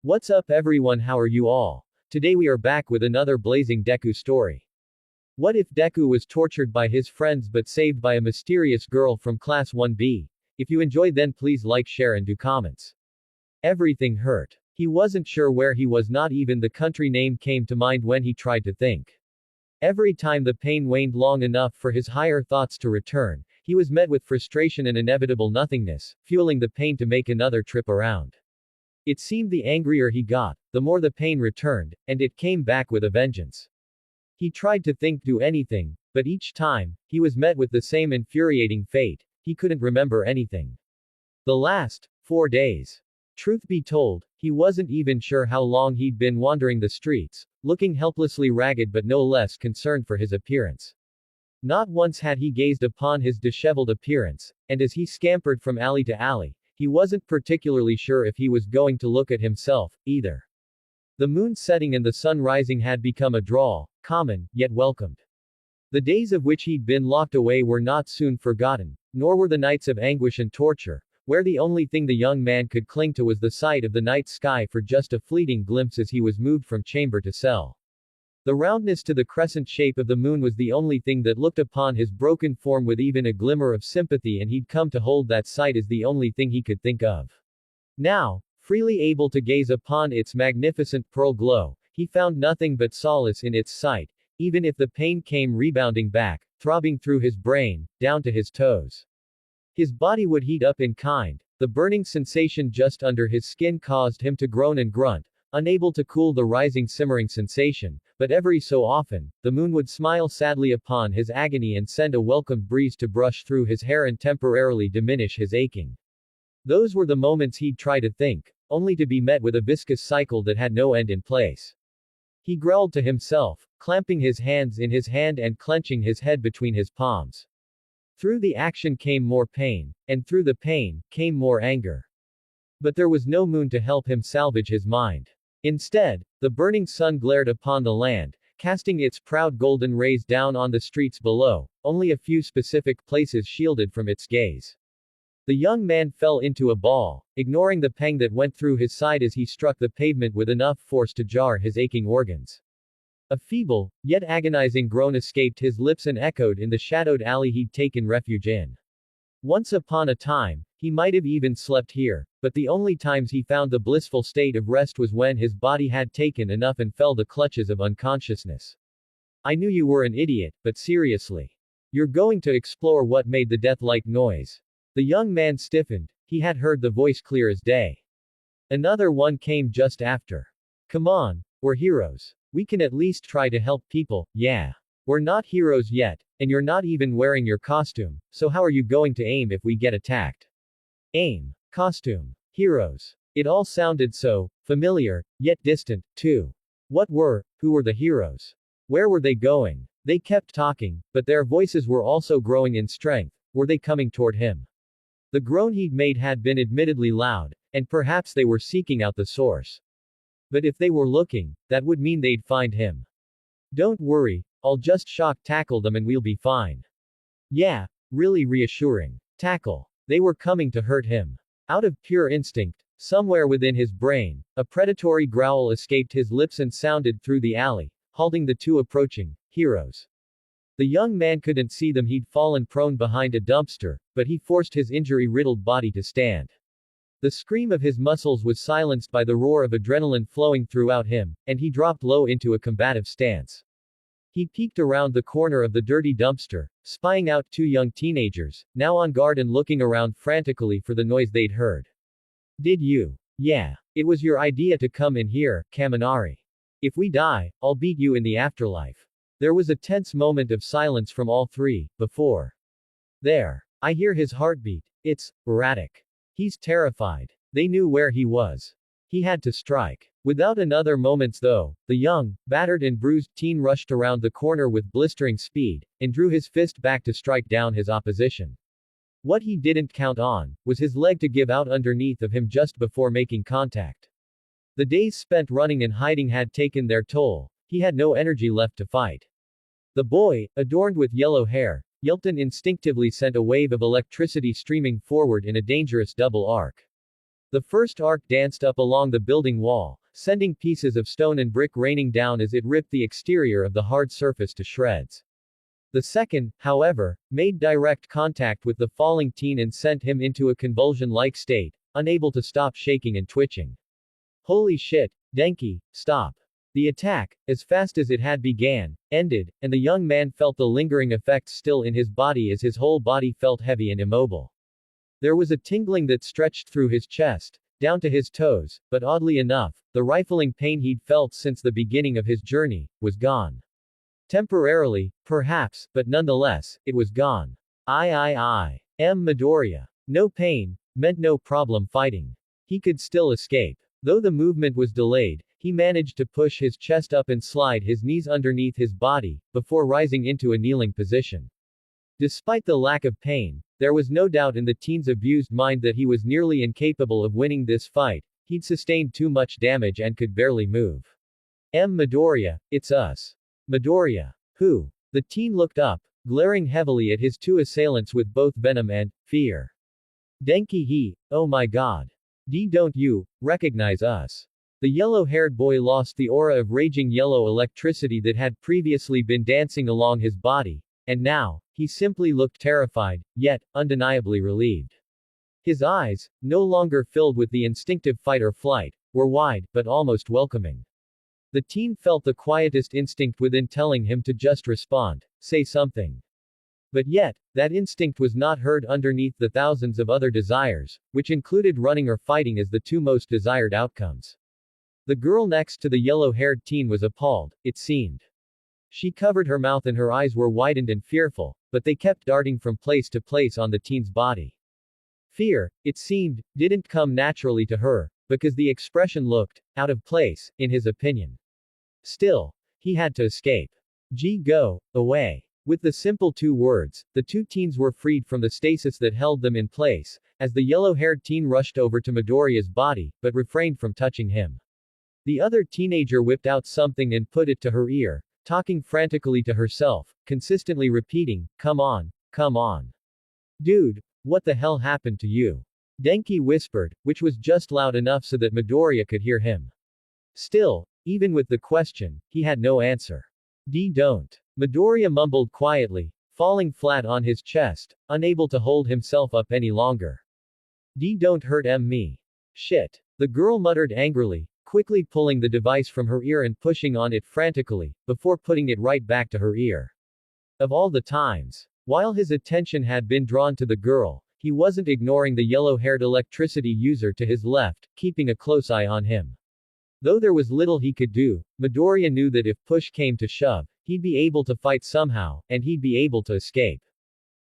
What's up everyone, how are you all? Today we are back with another blazing Deku story. What if Deku was tortured by his friends but saved by a mysterious girl from class 1B? If you enjoy then please like, share and do comments. Everything hurt. He wasn't sure where he was, not even the country name came to mind when he tried to think. Every time the pain waned long enough for his higher thoughts to return, he was met with frustration and inevitable nothingness, fueling the pain to make another trip around. It seemed the angrier he got, the more the pain returned, and it came back with a vengeance. He tried to think, do anything, but each time, he was met with the same infuriating fate. He couldn't remember anything. The last 4 days. Truth be told, he wasn't even sure how long he'd been wandering the streets, looking helplessly ragged but no less concerned for his appearance. Not once had he gazed upon his disheveled appearance, and as he scampered from alley to alley, he wasn't particularly sure if he was going to look at himself, either. The moon setting and the sun rising had become a drawl, common, yet welcomed. The days of which he'd been locked away were not soon forgotten, nor were the nights of anguish and torture, where the only thing the young man could cling to was the sight of the night sky for just a fleeting glimpse as he was moved from chamber to cell. The roundness to the crescent shape of the moon was the only thing that looked upon his broken form with even a glimmer of sympathy, and he'd come to hold that sight as the only thing he could think of. Now, freely able to gaze upon its magnificent pearl glow, he found nothing but solace in its sight, even if the pain came rebounding back, throbbing through his brain, down to his toes. His body would heat up in kind, the burning sensation just under his skin caused him to groan and grunt, unable to cool the rising simmering sensation, but every so often, the moon would smile sadly upon his agony and send a welcomed breeze to brush through his hair and temporarily diminish his aching. Those were the moments he'd try to think, only to be met with a viscous cycle that had no end in place. He growled to himself, clamping his hands in his hand and clenching his head between his palms. Through the action came more pain, and through the pain, came more anger. But there was no moon to help him salvage his mind. Instead, the burning sun glared upon the land, casting its proud golden rays down on the streets below, only a few specific places shielded from its gaze. The young man fell into a ball, ignoring the pang that went through his side as he struck the pavement with enough force to jar his aching organs. A feeble, yet agonizing groan escaped his lips and echoed in the shadowed alley he'd taken refuge in. Once upon a time, he might have even slept here, but the only times he found the blissful state of rest was when his body had taken enough and fell the clutches of unconsciousness. I knew you were an idiot, but seriously. You're going to explore what made the death-like noise. The young man stiffened. He had heard the voice clear as day. Another one came just after. Come on, we're heroes. We can at least try to help people, yeah. We're not heroes yet, and you're not even wearing your costume, so how are you going to aim if we get attacked? Aim. Costume. Heroes. It all sounded so familiar, yet distant, too. Who were the heroes? Where were they going? They kept talking, but their voices were also growing in strength. Were they coming toward him? The groan he'd made had been admittedly loud, and perhaps they were seeking out the source. But if they were looking, that would mean they'd find him. Don't worry, I'll just shock tackle them and we'll be fine. Yeah, really reassuring. Tackle. They were coming to hurt him. Out of pure instinct, somewhere within his brain, a predatory growl escaped his lips and sounded through the alley, halting the two approaching heroes. The young man couldn't see them, he'd fallen prone behind a dumpster, but he forced his injury-riddled body to stand. The scream of his muscles was silenced by the roar of adrenaline flowing throughout him, and he dropped low into a combative stance. He peeked around the corner of the dirty dumpster, spying out two young teenagers, now on guard and looking around frantically for the noise they'd heard. Did you? Yeah. It was your idea to come in here, Kaminari. If we die, I'll beat you in the afterlife. There was a tense moment of silence from all three, before. There. I hear his heartbeat. It's erratic. He's terrified. They knew where he was. He had to strike. Without another moments though, the young, battered and bruised teen rushed around the corner with blistering speed, and drew his fist back to strike down his opposition. What he didn't count on, was his leg to give out underneath of him just before making contact. The days spent running and hiding had taken their toll, he had no energy left to fight. The boy, adorned with yellow hair, yelped and instinctively sent a wave of electricity streaming forward in a dangerous double arc. The first arc danced up along the building wall, sending pieces of stone and brick raining down as it ripped the exterior of the hard surface to shreds. The second, however, made direct contact with the falling teen and sent him into a convulsion-like state, unable to stop shaking and twitching. Holy shit, Denki, stop. The attack, as fast as it had began, ended, and the young man felt the lingering effects still in his body as his whole body felt heavy and immobile. There was a tingling that stretched through his chest, down to his toes, but oddly enough, the rifling pain he'd felt since the beginning of his journey was gone. Temporarily, perhaps, but nonetheless, it was gone. Midoriya. No pain, meant no problem fighting. He could still escape. Though the movement was delayed, he managed to push his chest up and slide his knees underneath his body, before rising into a kneeling position. Despite the lack of pain, there was no doubt in the teen's abused mind that he was nearly incapable of winning this fight. He'd sustained too much damage and could barely move. Midoriya, it's us. Midoriya. Who? The teen looked up, glaring heavily at his two assailants with both venom and fear. Denki he, oh my god. Don't you recognize us? The yellow-haired boy lost the aura of raging yellow electricity that had previously been dancing along his body, and now, he simply looked terrified, yet, undeniably relieved. His eyes, no longer filled with the instinctive fight or flight, were wide, but almost welcoming. The teen felt the quietest instinct within telling him to just respond, say something. But yet, that instinct was not heard underneath the thousands of other desires, which included running or fighting as the two most desired outcomes. The girl next to the yellow-haired teen was appalled, it seemed. She covered her mouth and her eyes were widened and fearful, but they kept darting from place to place on the teen's body. Fear, it seemed, didn't come naturally to her, because the expression looked out of place, in his opinion. Still, he had to escape. Go away. With the simple two words, the two teens were freed from the stasis that held them in place, as the yellow-haired teen rushed over to Midoriya's body, but refrained from touching him. The other teenager whipped out something and put it to her ear, talking frantically to herself, consistently repeating, come on, come on. Dude, what the hell happened to you? Denki whispered, which was just loud enough so that Midoriya could hear him. Still, even with the question, he had no answer. Don't. Midoriya mumbled quietly, falling flat on his chest, unable to hold himself up any longer. Don't hurt me. Shit. The girl muttered angrily, quickly pulling the device from her ear and pushing on it frantically, before putting it right back to her ear. Of all the times. While his attention had been drawn to the girl, he wasn't ignoring the yellow-haired electricity user to his left, keeping a close eye on him. Though there was little he could do, Midoriya knew that if push came to shove, he'd be able to fight somehow, and he'd be able to escape.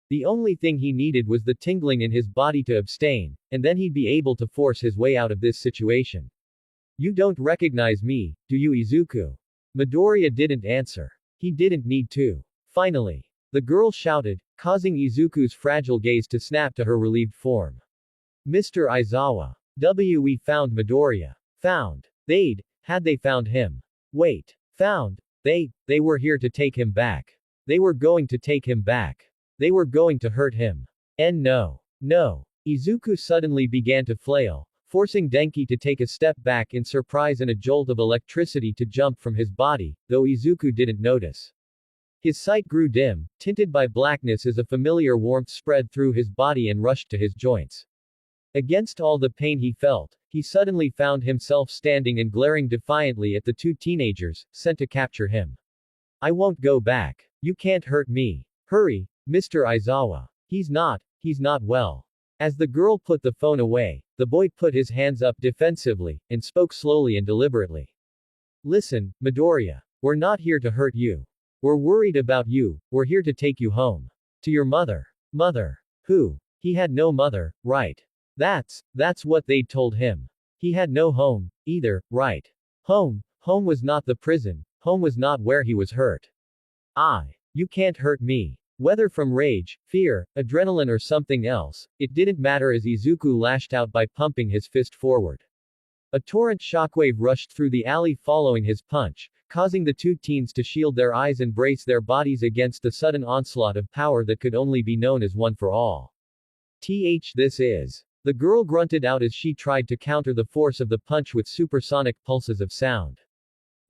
The only thing he needed was the tingling in his body to abstain, and then he'd be able to force his way out of this situation. You don't recognize me, do you, Izuku? Midoriya didn't answer. He didn't need to. Finally, the girl shouted, causing Izuku's fragile gaze to snap to her relieved form. Mr. Aizawa. We found Midoriya. Found. Had they found him? Wait. Found. They were here to take him back. They were going to take him back. They were going to hurt him. And no. Izuku suddenly began to flail, forcing Denki to take a step back in surprise and a jolt of electricity to jump from his body, though Izuku didn't notice. His sight grew dim, tinted by blackness as a familiar warmth spread through his body and rushed to his joints. Against all the pain he felt, he suddenly found himself standing and glaring defiantly at the two teenagers, sent to capture him. I won't go back. You can't hurt me. Hurry, Mr. Aizawa. He's not well. As the girl put the phone away, the boy put his hands up defensively, and spoke slowly and deliberately. Listen, Midoriya. We're not here to hurt you. We're worried about you, we're here to take you home. To your mother. Mother. Who? He had no mother, right? That's what they'd told him. He had no home, either, right? Home was not the prison, home was not where he was hurt. You can't hurt me. Whether from rage, fear, adrenaline or something else, it didn't matter as Izuku lashed out by pumping his fist forward. A torrent shockwave rushed through the alley following his punch, causing the two teens to shield their eyes and brace their bodies against the sudden onslaught of power that could only be known as One for All. This is The girl grunted out as she tried to counter the force of the punch with supersonic pulses of sound.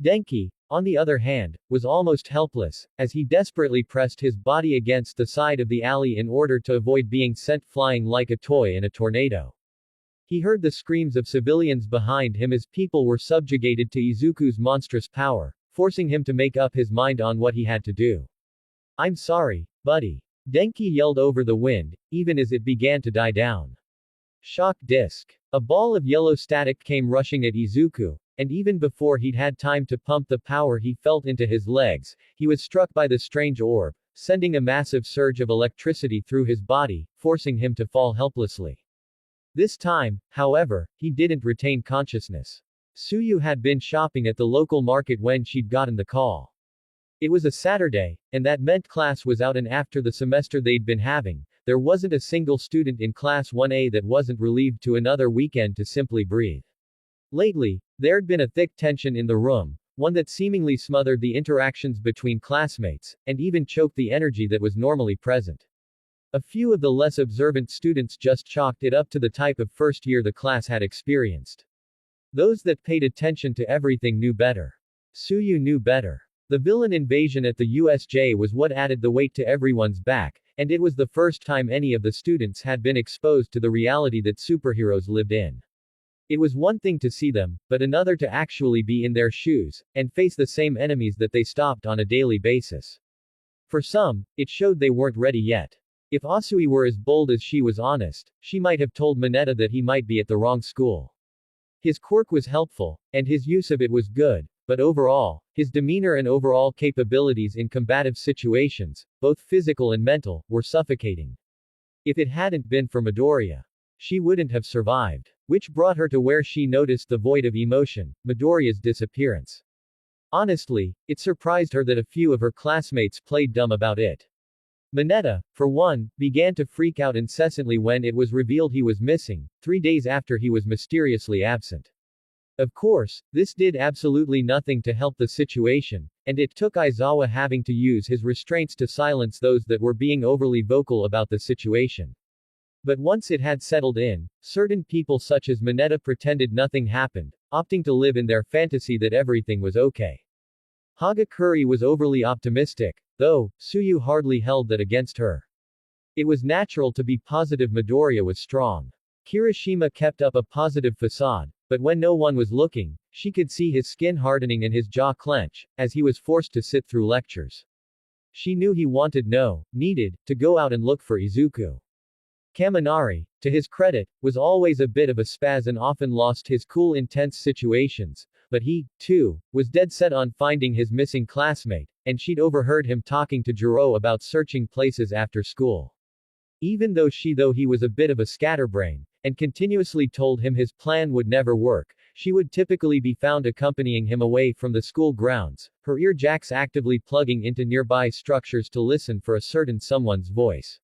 Denki, on the other hand, was almost helpless, as he desperately pressed his body against the side of the alley in order to avoid being sent flying like a toy in a tornado. He heard the screams of civilians behind him as people were subjugated to Izuku's monstrous power, forcing him to make up his mind on what he had to do. "I'm sorry, buddy." Denki yelled over the wind, even as it began to die down. Shock disc. A ball of yellow static came rushing at Izuku, and even before he'd had time to pump the power he felt into his legs, he was struck by the strange orb, sending a massive surge of electricity through his body, forcing him to fall helplessly. This time, however, he didn't retain consciousness. Suyu had been shopping at the local market when she'd gotten the call. It was a Saturday, and that meant class was out, and after the semester they'd been having, there wasn't a single student in Class 1A that wasn't relieved to another weekend to simply breathe. Lately, there'd been a thick tension in the room, one that seemingly smothered the interactions between classmates, and even choked the energy that was normally present. A few of the less observant students just chalked it up to the type of first year the class had experienced. Those that paid attention to everything knew better. Suyu knew better. The villain invasion at the USJ was what added the weight to everyone's back, and it was the first time any of the students had been exposed to the reality that superheroes lived in. It was one thing to see them, but another to actually be in their shoes, and face the same enemies that they stopped on a daily basis. For some, it showed they weren't ready yet. If Asui were as bold as she was honest, she might have told Mineta that he might be at the wrong school. His quirk was helpful, and his use of it was good, but overall, his demeanor and overall capabilities in combative situations, both physical and mental, were suffocating. If it hadn't been for Midoriya, she wouldn't have survived. Which brought her to where she noticed the void of emotion, Midoriya's disappearance. Honestly, it surprised her that a few of her classmates played dumb about it. Mineta, for one, began to freak out incessantly when it was revealed he was missing, 3 days after he was mysteriously absent. Of course, this did absolutely nothing to help the situation, and it took Aizawa having to use his restraints to silence those that were being overly vocal about the situation. But once it had settled in, certain people such as Mineta pretended nothing happened, opting to live in their fantasy that everything was okay. Hagakure was overly optimistic, though Suyu hardly held that against her. It was natural to be positive Midoriya was strong. Kirishima kept up a positive facade, but when no one was looking, she could see his skin hardening and his jaw clench, as he was forced to sit through lectures. She knew he needed, to go out and look for Izuku. Kaminari, to his credit, was always a bit of a spaz and often lost his cool in tense situations, but he, too, was dead set on finding his missing classmate, and she'd overheard him talking to Jiro about searching places after school. Even though he was a bit of a scatterbrain, and continuously told him his plan would never work, she would typically be found accompanying him away from the school grounds, her ear jacks actively plugging into nearby structures to listen for a certain someone's voice.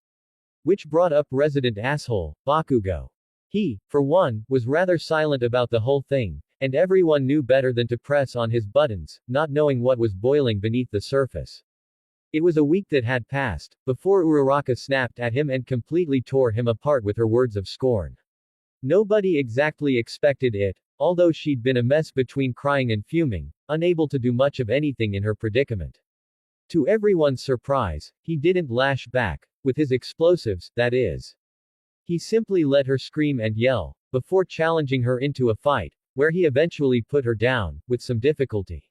Which brought up resident asshole, Bakugo. He, for one, was rather silent about the whole thing, and everyone knew better than to press on his buttons, not knowing what was boiling beneath the surface. It was a week that had passed, before Uraraka snapped at him and completely tore him apart with her words of scorn. Nobody exactly expected it, although she'd been a mess between crying and fuming, unable to do much of anything in her predicament. To everyone's surprise, he didn't lash back, with his explosives, that is. He simply let her scream and yell, before challenging her into a fight, where he eventually put her down, with some difficulty.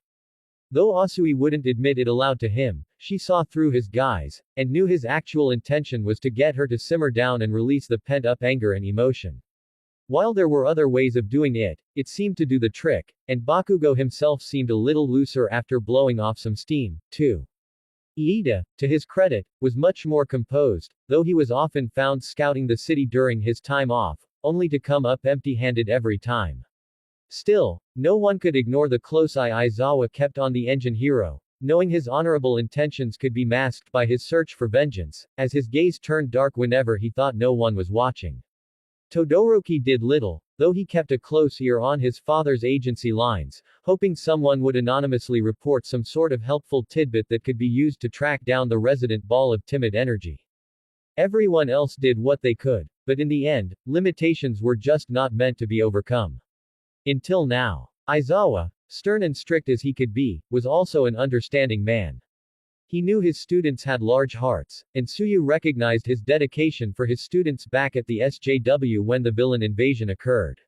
Though Asui wouldn't admit it aloud to him, she saw through his guise, and knew his actual intention was to get her to simmer down and release the pent-up anger and emotion. While there were other ways of doing it, it seemed to do the trick, and Bakugo himself seemed a little looser after blowing off some steam, too. Iida, to his credit, was much more composed, though he was often found scouting the city during his time off, only to come up empty-handed every time. Still, no one could ignore the close eye Aizawa kept on the engine hero, knowing his honorable intentions could be masked by his search for vengeance, as his gaze turned dark whenever he thought no one was watching. Todoroki did little, though he kept a close ear on his father's agency lines, hoping someone would anonymously report some sort of helpful tidbit that could be used to track down the resident ball of timid energy. Everyone else did what they could, but in the end, limitations were just not meant to be overcome. Until now. Aizawa, stern and strict as he could be, was also an understanding man. He knew his students had large hearts, and Tsuyu recognized his dedication for his students back at the SJW when the villain invasion occurred.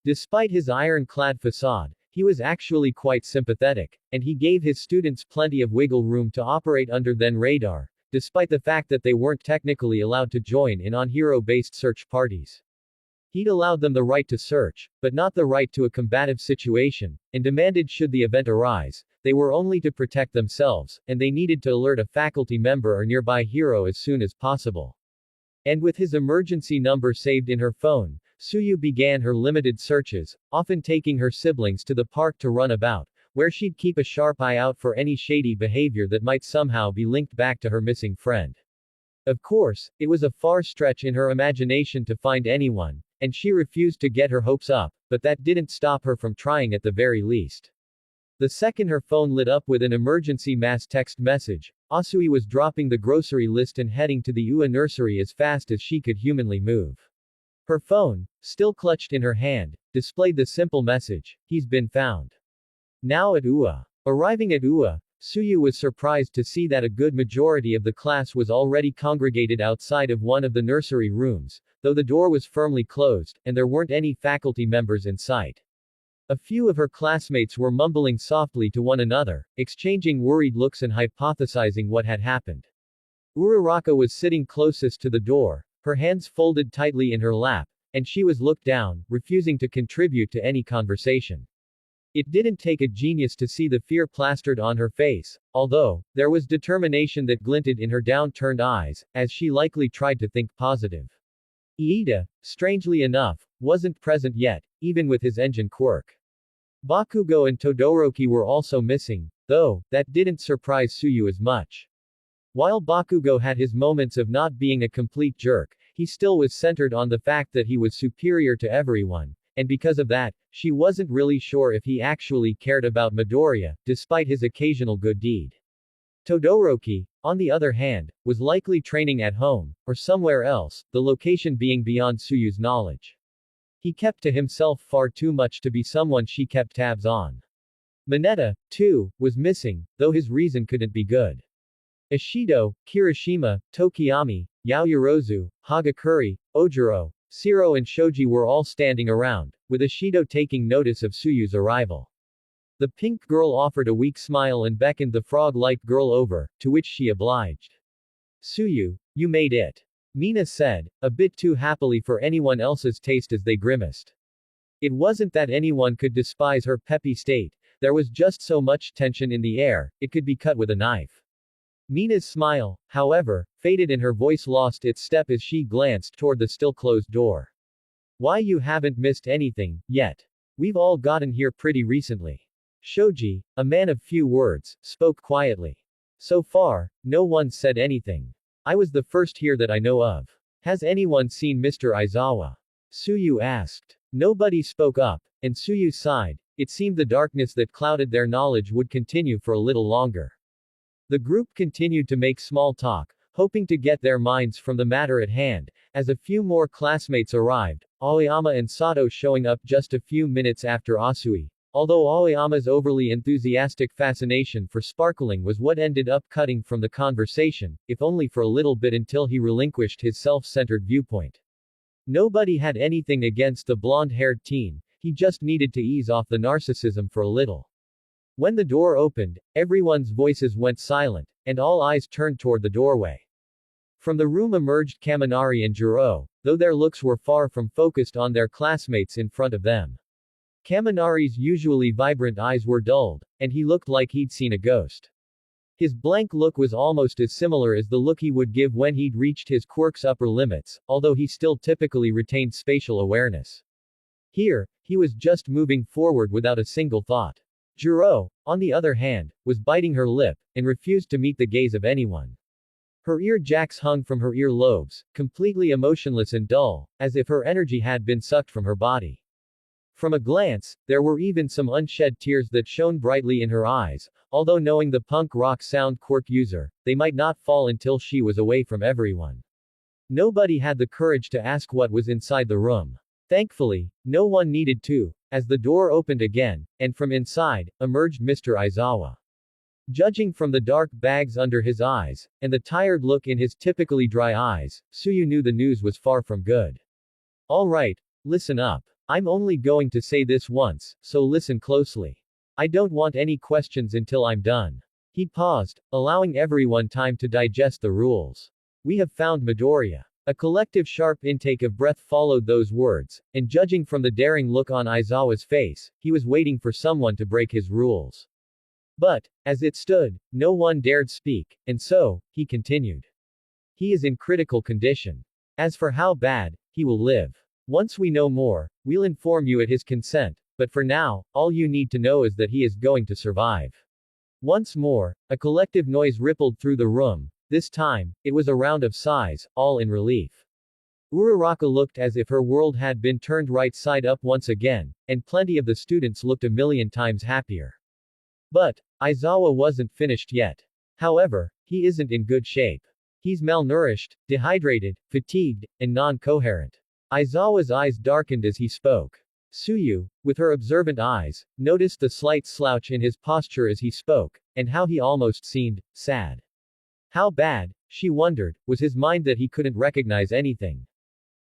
Despite his iron-clad facade, he was actually quite sympathetic, and he gave his students plenty of wiggle room to operate under then radar, despite the fact that they weren't technically allowed to join in on hero-based search parties. He'd allowed them the right to search, but not the right to a combative situation, and demanded should the event arise, they were only to protect themselves, and they needed to alert a faculty member or nearby hero as soon as possible. And with his emergency number saved in her phone, Tsuyu began her limited searches, often taking her siblings to the park to run about, where she'd keep a sharp eye out for any shady behavior that might somehow be linked back to her missing friend. Of course, it was a far stretch in her imagination to find anyone, and she refused to get her hopes up, but that didn't stop her from trying at the very least. The second her phone lit up with an emergency mass text message, Asui was dropping the grocery list and heading to the UA nursery as fast as she could humanly move. Her phone, still clutched in her hand, displayed the simple message, "He's been found." Now at UA. Arriving at UA, Tsuyu was surprised to see that a good majority of the class was already congregated outside of one of the nursery rooms, though the door was firmly closed, and there weren't any faculty members in sight. A few of her classmates were mumbling softly to one another, exchanging worried looks and hypothesizing what had happened. Uraraka was sitting closest to the door, her hands folded tightly in her lap, and she was looked down, refusing to contribute to any conversation. It didn't take a genius to see the fear plastered on her face, although, there was determination that glinted in her down-turned eyes, as she likely tried to think positive. Iida, strangely enough, wasn't present yet, even with his engine quirk. Bakugo and Todoroki were also missing, though, that didn't surprise Tsuyu as much. While Bakugo had his moments of not being a complete jerk, he still was centered on the fact that he was superior to everyone, and because of that, she wasn't really sure if he actually cared about Midoriya, despite his occasional good deed. Todoroki, on the other hand, was likely training at home, or somewhere else, the location being beyond Tsuyu's knowledge. He kept to himself far too much to be someone she kept tabs on. Mineta, too, was missing, though his reason couldn't be good. Ishido, Kirishima, Tokiyami, Yaoyorozu, Hagakure, Ojiro, Shiro and Shoji were all standing around, with Ishido taking notice of Tsuyu's arrival. The pink girl offered a weak smile and beckoned the frog-like girl over, to which she obliged. "Tsuyu, you made it," Mina said, a bit too happily for anyone else's taste as they grimaced. It wasn't that anyone could despise her peppy state, there was just so much tension in the air, it could be cut with a knife. Mina's smile, however, faded and her voice lost its step as she glanced toward the still-closed door. "Why, you haven't missed anything, yet. We've all gotten here pretty recently." Shoji, a man of few words, spoke quietly. "So far, no one said anything. I was the first here that I know of. Has anyone seen Mr. Aizawa?" Tsuyu asked. Nobody spoke up, and Tsuyu sighed. It seemed the darkness that clouded their knowledge would continue for a little longer. The group continued to make small talk, hoping to get their minds from the matter at hand, as a few more classmates arrived, Aoyama and Sato showing up just a few minutes after Asui. Although Aoyama's overly enthusiastic fascination for sparkling was what ended up cutting from the conversation, if only for a little bit until he relinquished his self-centered viewpoint. Nobody had anything against the blonde-haired teen, he just needed to ease off the narcissism for a little. When the door opened, everyone's voices went silent, and all eyes turned toward the doorway. From the room emerged Kaminari and Jiro, though their looks were far from focused on their classmates in front of them. Kaminari's usually vibrant eyes were dulled, and he looked like he'd seen a ghost. His blank look was almost as similar as the look he would give when he'd reached his quirk's upper limits, although he still typically retained spatial awareness. Here, he was just moving forward without a single thought. Jiro, on the other hand, was biting her lip, and refused to meet the gaze of anyone. Her ear jacks hung from her ear lobes, completely emotionless and dull, as if her energy had been sucked from her body. From a glance, there were even some unshed tears that shone brightly in her eyes, although knowing the punk rock sound quirk user, they might not fall until she was away from everyone. Nobody had the courage to ask what was inside the room. Thankfully, no one needed to, as the door opened again, and from inside, emerged Mr. Aizawa. Judging from the dark bags under his eyes, and the tired look in his typically dry eyes, Suyu knew the news was far from good. Alright, listen up. I'm only going to say this once, so listen closely. I don't want any questions until I'm done. He paused, allowing everyone time to digest the rules. We have found Midoriya. A collective sharp intake of breath followed those words, and judging from the daring look on Aizawa's face, he was waiting for someone to break his rules. But, as it stood, no one dared speak, and so, he continued. He is in critical condition. As for how bad, he will live. Once we know more, we'll inform you at his consent, but for now, all you need to know is that he is going to survive. Once more, a collective noise rippled through the room. This time, it was a round of sighs, all in relief. Uraraka looked as if her world had been turned right side up once again, and plenty of the students looked a million times happier. But, Aizawa wasn't finished yet. However, he isn't in good shape. He's malnourished, dehydrated, fatigued, and non-coherent. Aizawa's eyes darkened as he spoke. Suyu, with her observant eyes, noticed the slight slouch in his posture as he spoke, and how he almost seemed sad. How bad, she wondered, was his mind that he couldn't recognize anything.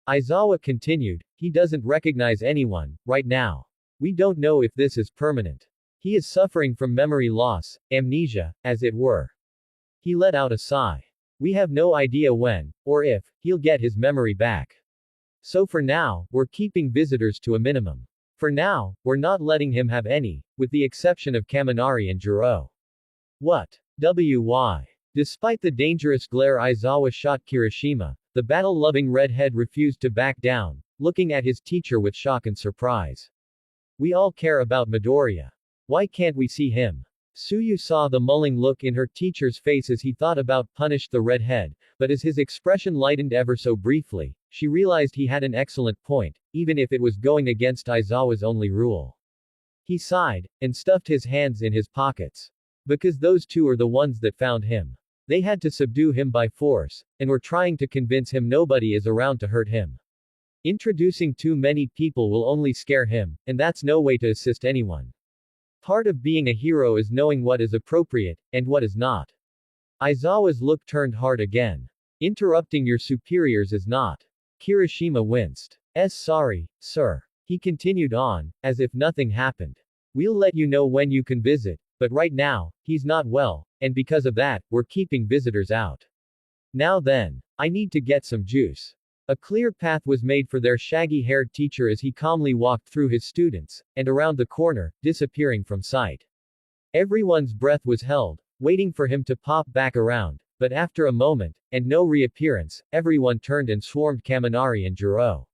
Aizawa continued, he doesn't recognize anyone, right now. We don't know if this is permanent. He is suffering from memory loss, amnesia, as it were. He let out a sigh. We have no idea when, or if, he'll get his memory back. So for now, we're keeping visitors to a minimum. For now, we're not letting him have any, with the exception of Kaminari and Jiro. What? Why? Despite the dangerous glare Aizawa shot Kirishima, the battle-loving redhead refused to back down, looking at his teacher with shock and surprise. We all care about Midoriya. Why can't we see him? Suyu saw the mulling look in her teacher's face as he thought about punish the redhead, but as his expression lightened ever so briefly, she realized he had an excellent point, even if it was going against Aizawa's only rule. He sighed, and stuffed his hands in his pockets. Because those two are the ones that found him. They had to subdue him by force, and were trying to convince him nobody is around to hurt him. Introducing too many people will only scare him, and that's no way to assist anyone. Part of being a hero is knowing what is appropriate, and what is not. Aizawa's look turned hard again. Interrupting your superiors is not. Kirishima winced. Sorry, sir. He continued on, as if nothing happened. We'll let you know when you can visit, but right now, he's not well, and because of that, we're keeping visitors out. Now then, I need to get some juice. A clear path was made for their shaggy-haired teacher as he calmly walked through his students, and around the corner, disappearing from sight. Everyone's breath was held, waiting for him to pop back around, but after a moment, and no reappearance, everyone turned and swarmed Kaminari and Jiro.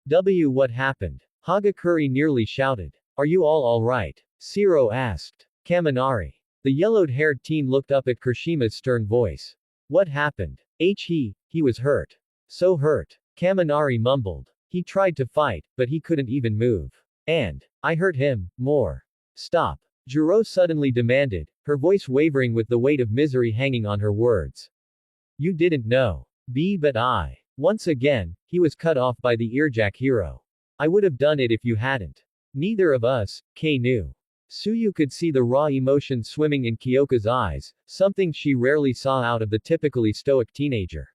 What happened? Hagakure nearly shouted. Are you all alright? Shiro asked. Kaminari. The yellowed-haired teen looked up at Kirishima's stern voice. What happened? He was hurt. So hurt. Kaminari mumbled. He tried to fight, but he couldn't even move. And, I hurt him, more. Stop. Jiro suddenly demanded, her voice wavering with the weight of misery hanging on her words. You didn't know. But I. Once again, he was cut off by the earjack hero. I would have done it if you hadn't. Neither of us, knew. Suyu could see the raw emotion swimming in Kyoka's eyes, something she rarely saw out of the typically stoic teenager.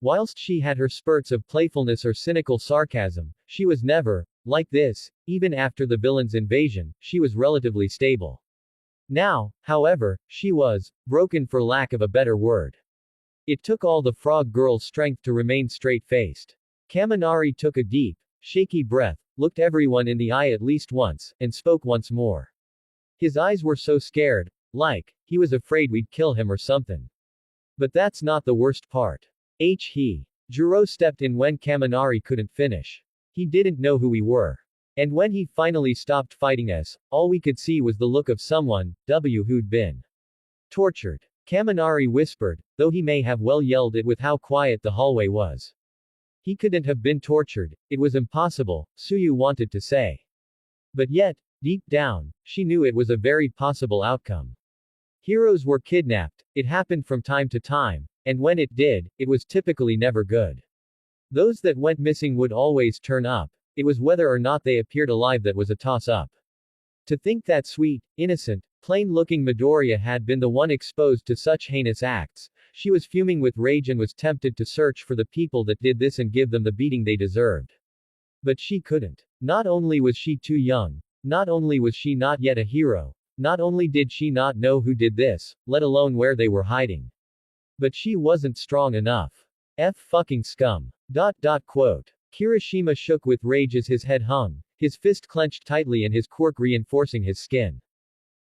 Whilst she had her spurts of playfulness or cynical sarcasm, she was never, like this, even after the villain's invasion, she was relatively stable. Now, however, she was, broken for lack of a better word. It took all the frog girl's strength to remain straight-faced. Kaminari took a deep, shaky breath, looked everyone in the eye at least once, and spoke once more. His eyes were so scared, like, he was afraid we'd kill him or something. But that's not the worst part. Jiro stepped in when Kaminari couldn't finish. He didn't know who we were. And when he finally stopped fighting us, all we could see was the look of someone, who'd been tortured. Kaminari whispered, though he may have well yelled it with how quiet the hallway was. He couldn't have been tortured, it was impossible, Suyu wanted to say. But yet, deep down, she knew it was a very possible outcome. Heroes were kidnapped, it happened from time to time, and when it did, it was typically never good. Those that went missing would always turn up. It was whether or not they appeared alive that was a toss-up. To think that sweet, innocent, plain-looking Midoriya had been the one exposed to such heinous acts, she was fuming with rage and was tempted to search for the people that did this and give them the beating they deserved. But she couldn't. Not only was she too young, not only was she not yet a hero, not only did she not know who did this, let alone where they were hiding, but she wasn't strong enough. F fucking scum. Quote. Kirishima shook with rage as his head hung, his fist clenched tightly and his quirk reinforcing his skin.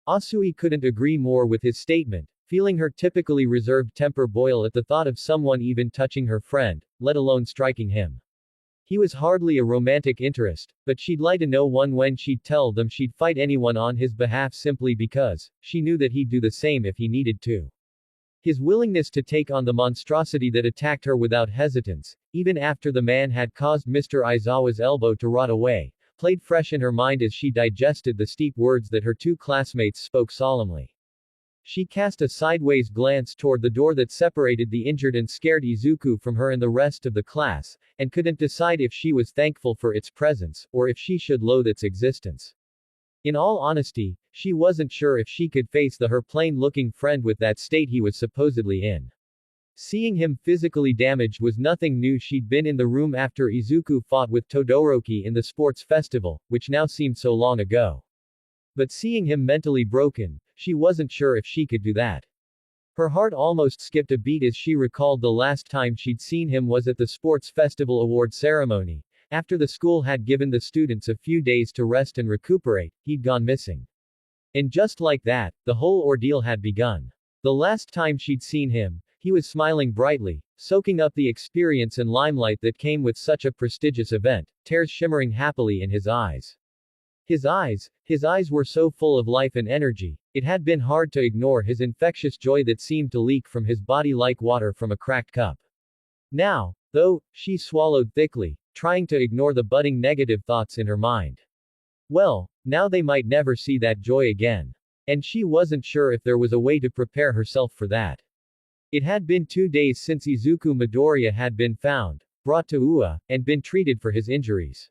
Asui couldn't agree more with his statement, feeling her typically reserved temper boil at the thought of someone even touching her friend, let alone striking him. He was hardly a romantic interest, but she'd lie to no one when she'd tell them she'd fight anyone on his behalf simply because she knew that he'd do the same if he needed to. His willingness to take on the monstrosity that attacked her without hesitance, even after the man had caused Mr. Aizawa's elbow to rot away, played fresh in her mind as she digested the steep words that her two classmates spoke solemnly. She cast a sideways glance toward the door that separated the injured and scared Izuku from her and the rest of the class, and couldn't decide if she was thankful for its presence, or if she should loathe its existence. In all honesty, she wasn't sure if she could face her plain-looking friend with that state he was supposedly in. Seeing him physically damaged was nothing new. She'd been in the room after Izuku fought with Todoroki in the sports festival, which now seemed so long ago. But seeing him mentally broken, she wasn't sure if she could do that. Her heart almost skipped a beat as she recalled the last time she'd seen him was at the sports festival award ceremony. After the school had given the students a few days to rest and recuperate, he'd gone missing. And just like that, the whole ordeal had begun. The last time she'd seen him, he was smiling brightly, soaking up the experience and limelight that came with such a prestigious event, tears shimmering happily in his eyes. His eyes were so full of life and energy, it had been hard to ignore his infectious joy that seemed to leak from his body like water from a cracked cup. Now, though, she swallowed thickly, trying to ignore the budding negative thoughts in her mind. Well, now they might never see that joy again. And she wasn't sure if there was a way to prepare herself for that. It had been 2 days since Izuku Midoriya had been found, brought to Ua, and been treated for his injuries.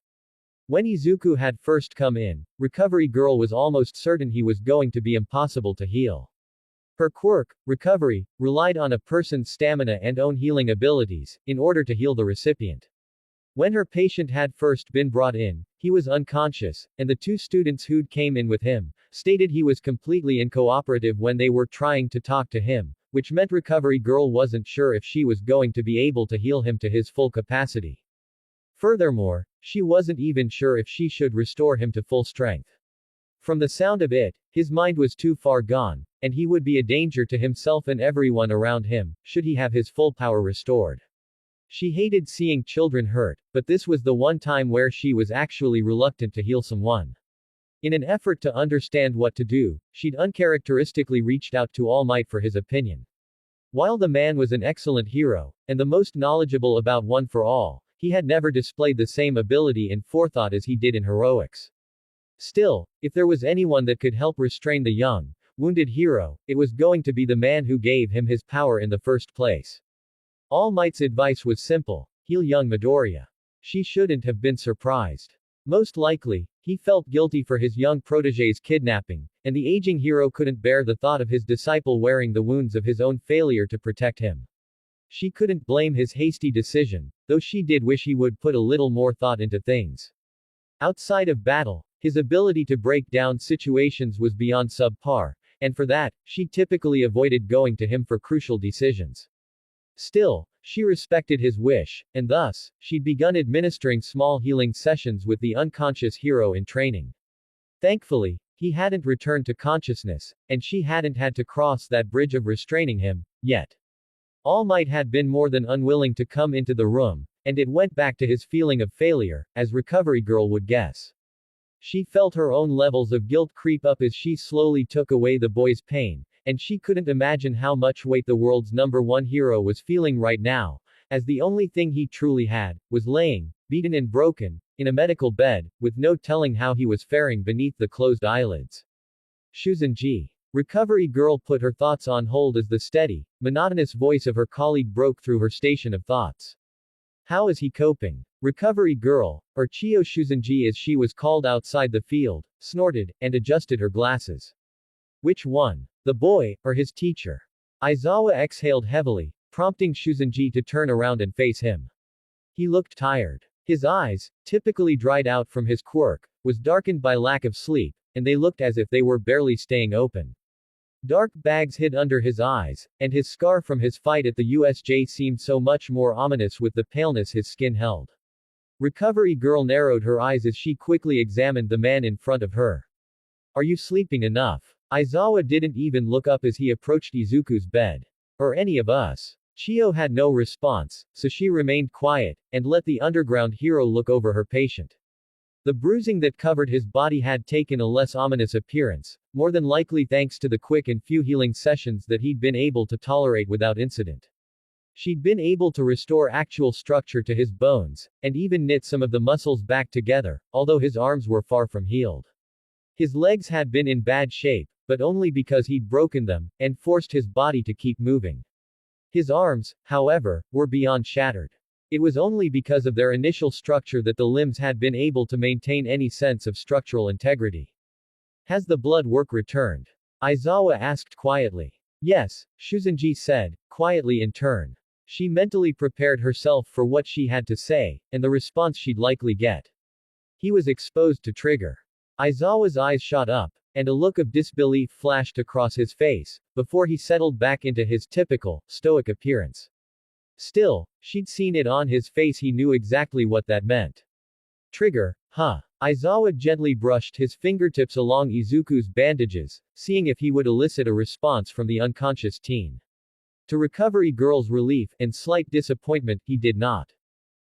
When Izuku had first come in, Recovery Girl was almost certain he was going to be impossible to heal. Her quirk, Recovery, relied on a person's stamina and own healing abilities, in order to heal the recipient. When her patient had first been brought in, he was unconscious, and the two students who'd came in with him, stated he was completely uncooperative when they were trying to talk to him, which meant Recovery Girl wasn't sure if she was going to be able to heal him to his full capacity. Furthermore, she wasn't even sure if she should restore him to full strength. From the sound of it, his mind was too far gone, and he would be a danger to himself and everyone around him, should he have his full power restored. She hated seeing children hurt, but this was the one time where she was actually reluctant to heal someone. In an effort to understand what to do, she'd uncharacteristically reached out to All Might for his opinion. While the man was an excellent hero, and the most knowledgeable about One for All, he had never displayed the same ability and forethought as he did in heroics. Still, if there was anyone that could help restrain the young, wounded hero, it was going to be the man who gave him his power in the first place. All Might's advice was simple: heal young Midoriya. She shouldn't have been surprised. Most likely, he felt guilty for his young protege's kidnapping, and the aging hero couldn't bear the thought of his disciple wearing the wounds of his own failure to protect him. She couldn't blame his hasty decision, though she did wish he would put a little more thought into things. Outside of battle, his ability to break down situations was beyond subpar, and for that, she typically avoided going to him for crucial decisions. Still, she respected his wish, and thus, she'd begun administering small healing sessions with the unconscious hero in training. Thankfully, he hadn't returned to consciousness, and she hadn't had to cross that bridge of restraining him, yet. All Might had been more than unwilling to come into the room, and it went back to his feeling of failure, as Recovery Girl would guess. She felt her own levels of guilt creep up as she slowly took away the boy's pain, and she couldn't imagine how much weight the world's #1 hero was feeling right now, as the only thing he truly had, was laying, beaten and broken, in a medical bed, with no telling how he was faring beneath the closed eyelids. Shuzan G. Recovery Girl put her thoughts on hold as the steady, monotonous voice of her colleague broke through her station of thoughts. How is he coping? Recovery Girl, or Chio Shuzunji as she was called outside the field, snorted, and adjusted her glasses. Which one? The boy, or his teacher? Aizawa exhaled heavily, prompting Shuzunji to turn around and face him. He looked tired. His eyes, typically dried out from his quirk, was darkened by lack of sleep, and they looked as if they were barely staying open. Dark bags hid under his eyes, and his scar from his fight at the USJ seemed so much more ominous with the paleness his skin held. Recovery Girl narrowed her eyes as she quickly examined the man in front of her. Are you sleeping enough? Aizawa didn't even look up as he approached Izuku's bed. Or any of us. Chio had no response, so she remained quiet, and let the underground hero look over her patient. The bruising that covered his body had taken a less ominous appearance, more than likely thanks to the quick and few healing sessions that he'd been able to tolerate without incident. She'd been able to restore actual structure to his bones, and even knit some of the muscles back together, although his arms were far from healed. His legs had been in bad shape, but only because he'd broken them, and forced his body to keep moving. His arms, however, were beyond shattered. It was only because of their initial structure that the limbs had been able to maintain any sense of structural integrity. Has the blood work returned? Aizawa asked quietly. Yes, Shuzunji said, quietly in turn. She mentally prepared herself for what she had to say, and the response she'd likely get. He was exposed to trigger. Aizawa's eyes shot up, and a look of disbelief flashed across his face, before he settled back into his typical, stoic appearance. Still, she'd seen it on his face. He knew exactly what that meant. Trigger, huh? Aizawa gently brushed his fingertips along Izuku's bandages, seeing if he would elicit a response from the unconscious teen. To Recovery Girl's relief, and slight disappointment, he did not.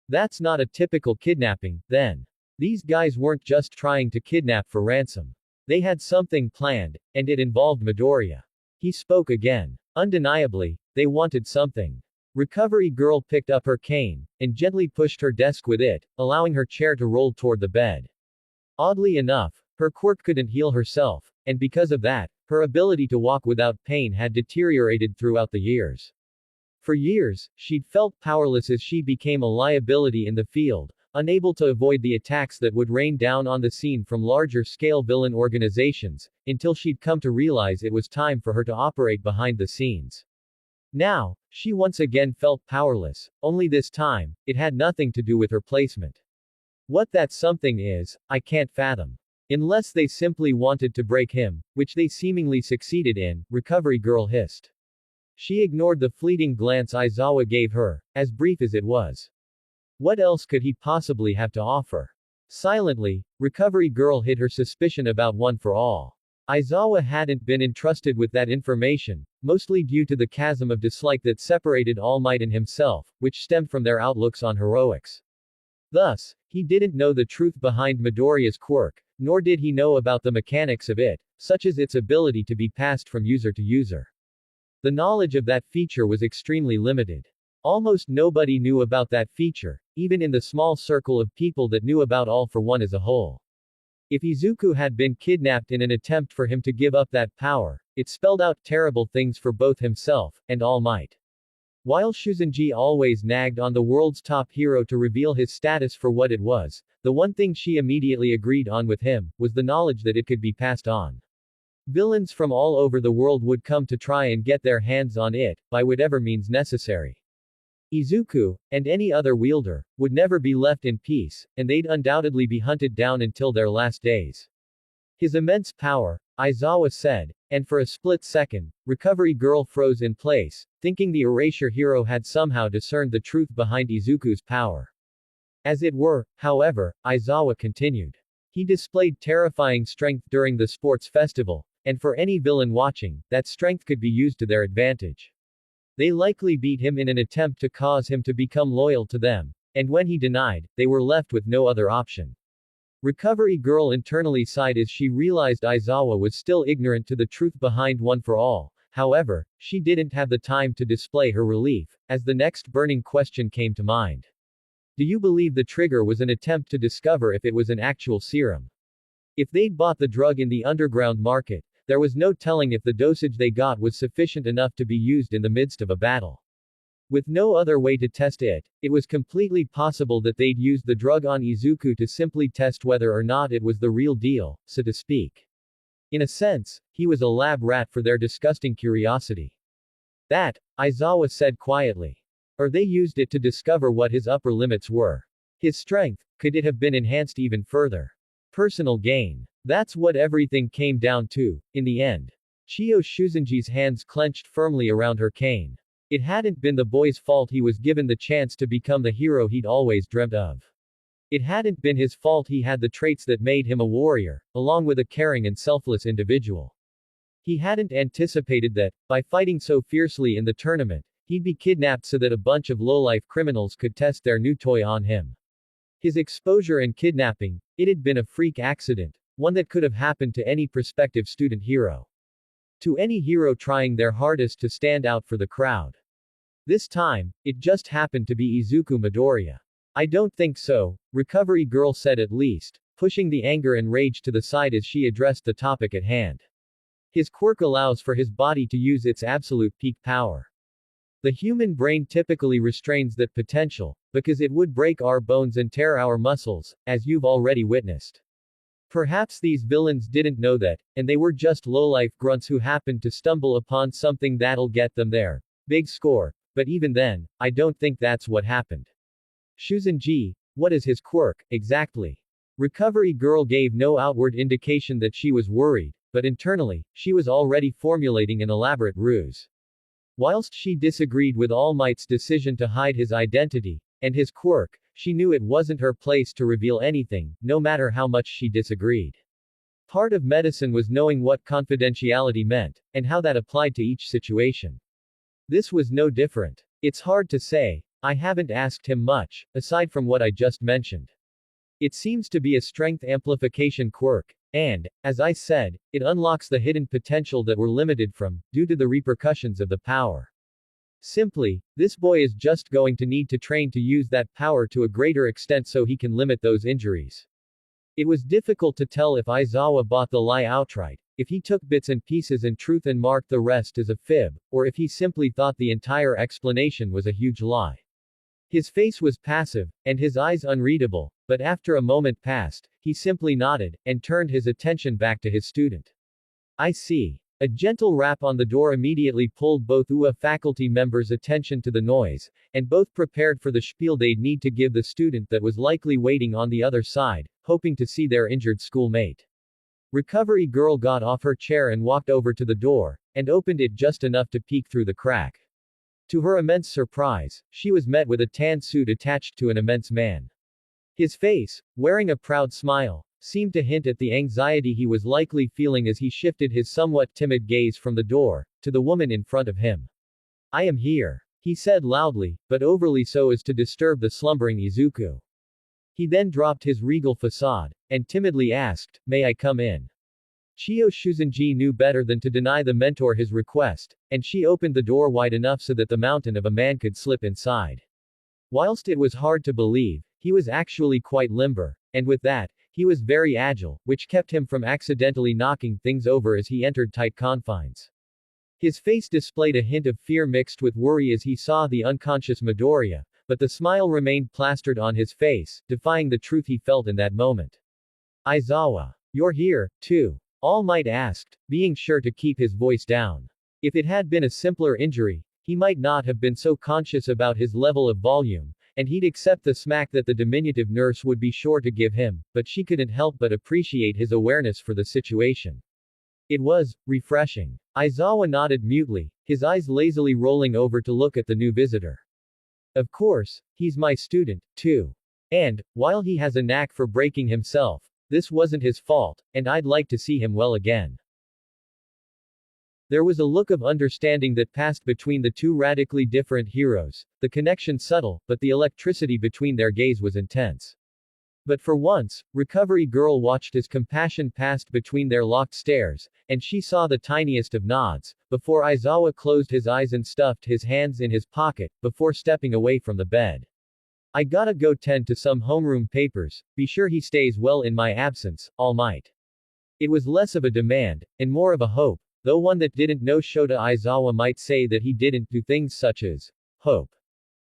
That's not a typical kidnapping, then. These guys weren't just trying to kidnap for ransom. They had something planned, and it involved Midoriya. He spoke again. Undeniably, they wanted something. Recovery Girl picked up her cane, and gently pushed her desk with it, allowing her chair to roll toward the bed. Oddly enough, her quirk couldn't heal herself, and because of that, her ability to walk without pain had deteriorated throughout the years. For years, she'd felt powerless as she became a liability in the field, unable to avoid the attacks that would rain down on the scene from larger-scale villain organizations, until she'd come to realize it was time for her to operate behind the scenes. Now, she once again felt powerless, only this time, it had nothing to do with her placement. What that something is, I can't fathom. Unless they simply wanted to break him, which they seemingly succeeded in, Recovery Girl hissed. She ignored the fleeting glance Aizawa gave her, as brief as it was. What else could he possibly have to offer? Silently, Recovery Girl hid her suspicion about One for All. Aizawa hadn't been entrusted with that information, mostly due to the chasm of dislike that separated All Might and himself, which stemmed from their outlooks on heroics. Thus, he didn't know the truth behind Midoriya's quirk, nor did he know about the mechanics of it, such as its ability to be passed from user to user. The knowledge of that feature was extremely limited. Almost nobody knew about that feature, even in the small circle of people that knew about All for One as a whole. If Izuku had been kidnapped in an attempt for him to give up that power, it spelled out terrible things for both himself and All Might. While Shuzunji always nagged on the world's top hero to reveal his status for what it was, the one thing she immediately agreed on with him was the knowledge that it could be passed on. Villains from all over the world would come to try and get their hands on it, by whatever means necessary. Izuku, and any other wielder, would never be left in peace, and they'd undoubtedly be hunted down until their last days. His immense power, Aizawa said, and for a split second, Recovery Girl froze in place, thinking the Erasure hero had somehow discerned the truth behind Izuku's power. As it were, however, Aizawa continued. He displayed terrifying strength during the sports festival, and for any villain watching, that strength could be used to their advantage. They likely beat him in an attempt to cause him to become loyal to them, and when he denied, they were left with no other option. Recovery Girl internally sighed as she realized Aizawa was still ignorant to the truth behind One for All. However, she didn't have the time to display her relief, as the next burning question came to mind. Do you believe the trigger was an attempt to discover if it was an actual serum? If they'd bought the drug in the underground market, there was no telling if the dosage they got was sufficient enough to be used in the midst of a battle. With no other way to test it, it was completely possible that they'd used the drug on Izuku to simply test whether or not it was the real deal, so to speak. In a sense, he was a lab rat for their disgusting curiosity. That, Aizawa said quietly. Or they used it to discover what his upper limits were. His strength, could it have been enhanced even further? Personal gain. That's what everything came down to, in the end. Chiyo Shuzenji's hands clenched firmly around her cane. It hadn't been the boy's fault he was given the chance to become the hero he'd always dreamt of. It hadn't been his fault he had the traits that made him a warrior, along with a caring and selfless individual. He hadn't anticipated that, by fighting so fiercely in the tournament, he'd be kidnapped so that a bunch of lowlife criminals could test their new toy on him. His exposure and kidnapping, it had been a freak accident, one that could have happened to any prospective student hero. To any hero trying their hardest to stand out for the crowd. This time, it just happened to be Izuku Midoriya. I don't think so, Recovery Girl said at least, pushing the anger and rage to the side as she addressed the topic at hand. His quirk allows for his body to use its absolute peak power. The human brain typically restrains that potential, because it would break our bones and tear our muscles, as you've already witnessed. Perhaps these villains didn't know that, and they were just lowlife grunts who happened to stumble upon something that'll get them there. Big score, but even then, I don't think that's what happened. Shuzenji, what is his quirk, exactly? Recovery Girl gave no outward indication that she was worried, but internally, she was already formulating an elaborate ruse. Whilst she disagreed with All Might's decision to hide his identity, and his quirk, she knew it wasn't her place to reveal anything, no matter how much she disagreed. Part of medicine was knowing what confidentiality meant, and how that applied to each situation. This was no different. It's hard to say. I haven't asked him much, aside from what I just mentioned. It seems to be a strength amplification quirk, and, as I said, it unlocks the hidden potential that we're limited from, due to the repercussions of the power. Simply, this boy is just going to need to train to use that power to a greater extent so he can limit those injuries. It was difficult to tell if Aizawa bought the lie outright, if he took bits and pieces and truth and marked the rest as a fib, or if he simply thought the entire explanation was a huge lie. His face was passive, and his eyes unreadable, but after a moment passed, he simply nodded, and turned his attention back to his student. I see. A gentle rap on the door immediately pulled both UA faculty members' attention to the noise, and both prepared for the spiel they'd need to give the student that was likely waiting on the other side, hoping to see their injured schoolmate. Recovery Girl got off her chair and walked over to the door, and opened it just enough to peek through the crack. To her immense surprise, she was met with a tan suit attached to an immense man. His face, wearing a proud smile, seemed to hint at the anxiety he was likely feeling as he shifted his somewhat timid gaze from the door, to the woman in front of him. I am here, he said loudly, but overly so as to disturb the slumbering Izuku. He then dropped his regal facade, and timidly asked, may I come in? Chiyo Shuzenji knew better than to deny the mentor his request, and she opened the door wide enough so that the mountain of a man could slip inside. Whilst it was hard to believe, he was actually quite limber, and with that, he was very agile, which kept him from accidentally knocking things over as he entered tight confines. His face displayed a hint of fear mixed with worry as he saw the unconscious Midoriya, but the smile remained plastered on his face, defying the truth he felt in that moment. Aizawa. You're here, too? All Might asked, being sure to keep his voice down. If it had been a simpler injury, he might not have been so conscious about his level of volume, and he'd accept the smack that the diminutive nurse would be sure to give him, but she couldn't help but appreciate his awareness for the situation. It was refreshing. Aizawa nodded mutely, his eyes lazily rolling over to look at the new visitor. Of course, he's my student, too. And, while he has a knack for breaking himself, this wasn't his fault, and I'd like to see him well again. There was a look of understanding that passed between the two radically different heroes, the connection subtle, but the electricity between their gaze was intense. But for once, Recovery Girl watched as compassion passed between their locked stares, and she saw the tiniest of nods, before Aizawa closed his eyes and stuffed his hands in his pocket, before stepping away from the bed. I gotta go tend to some homeroom papers, be sure he stays well in my absence, All Might. It was less of a demand, and more of a hope, though one that didn't know. Shota Aizawa might say that he didn't do things such as hope.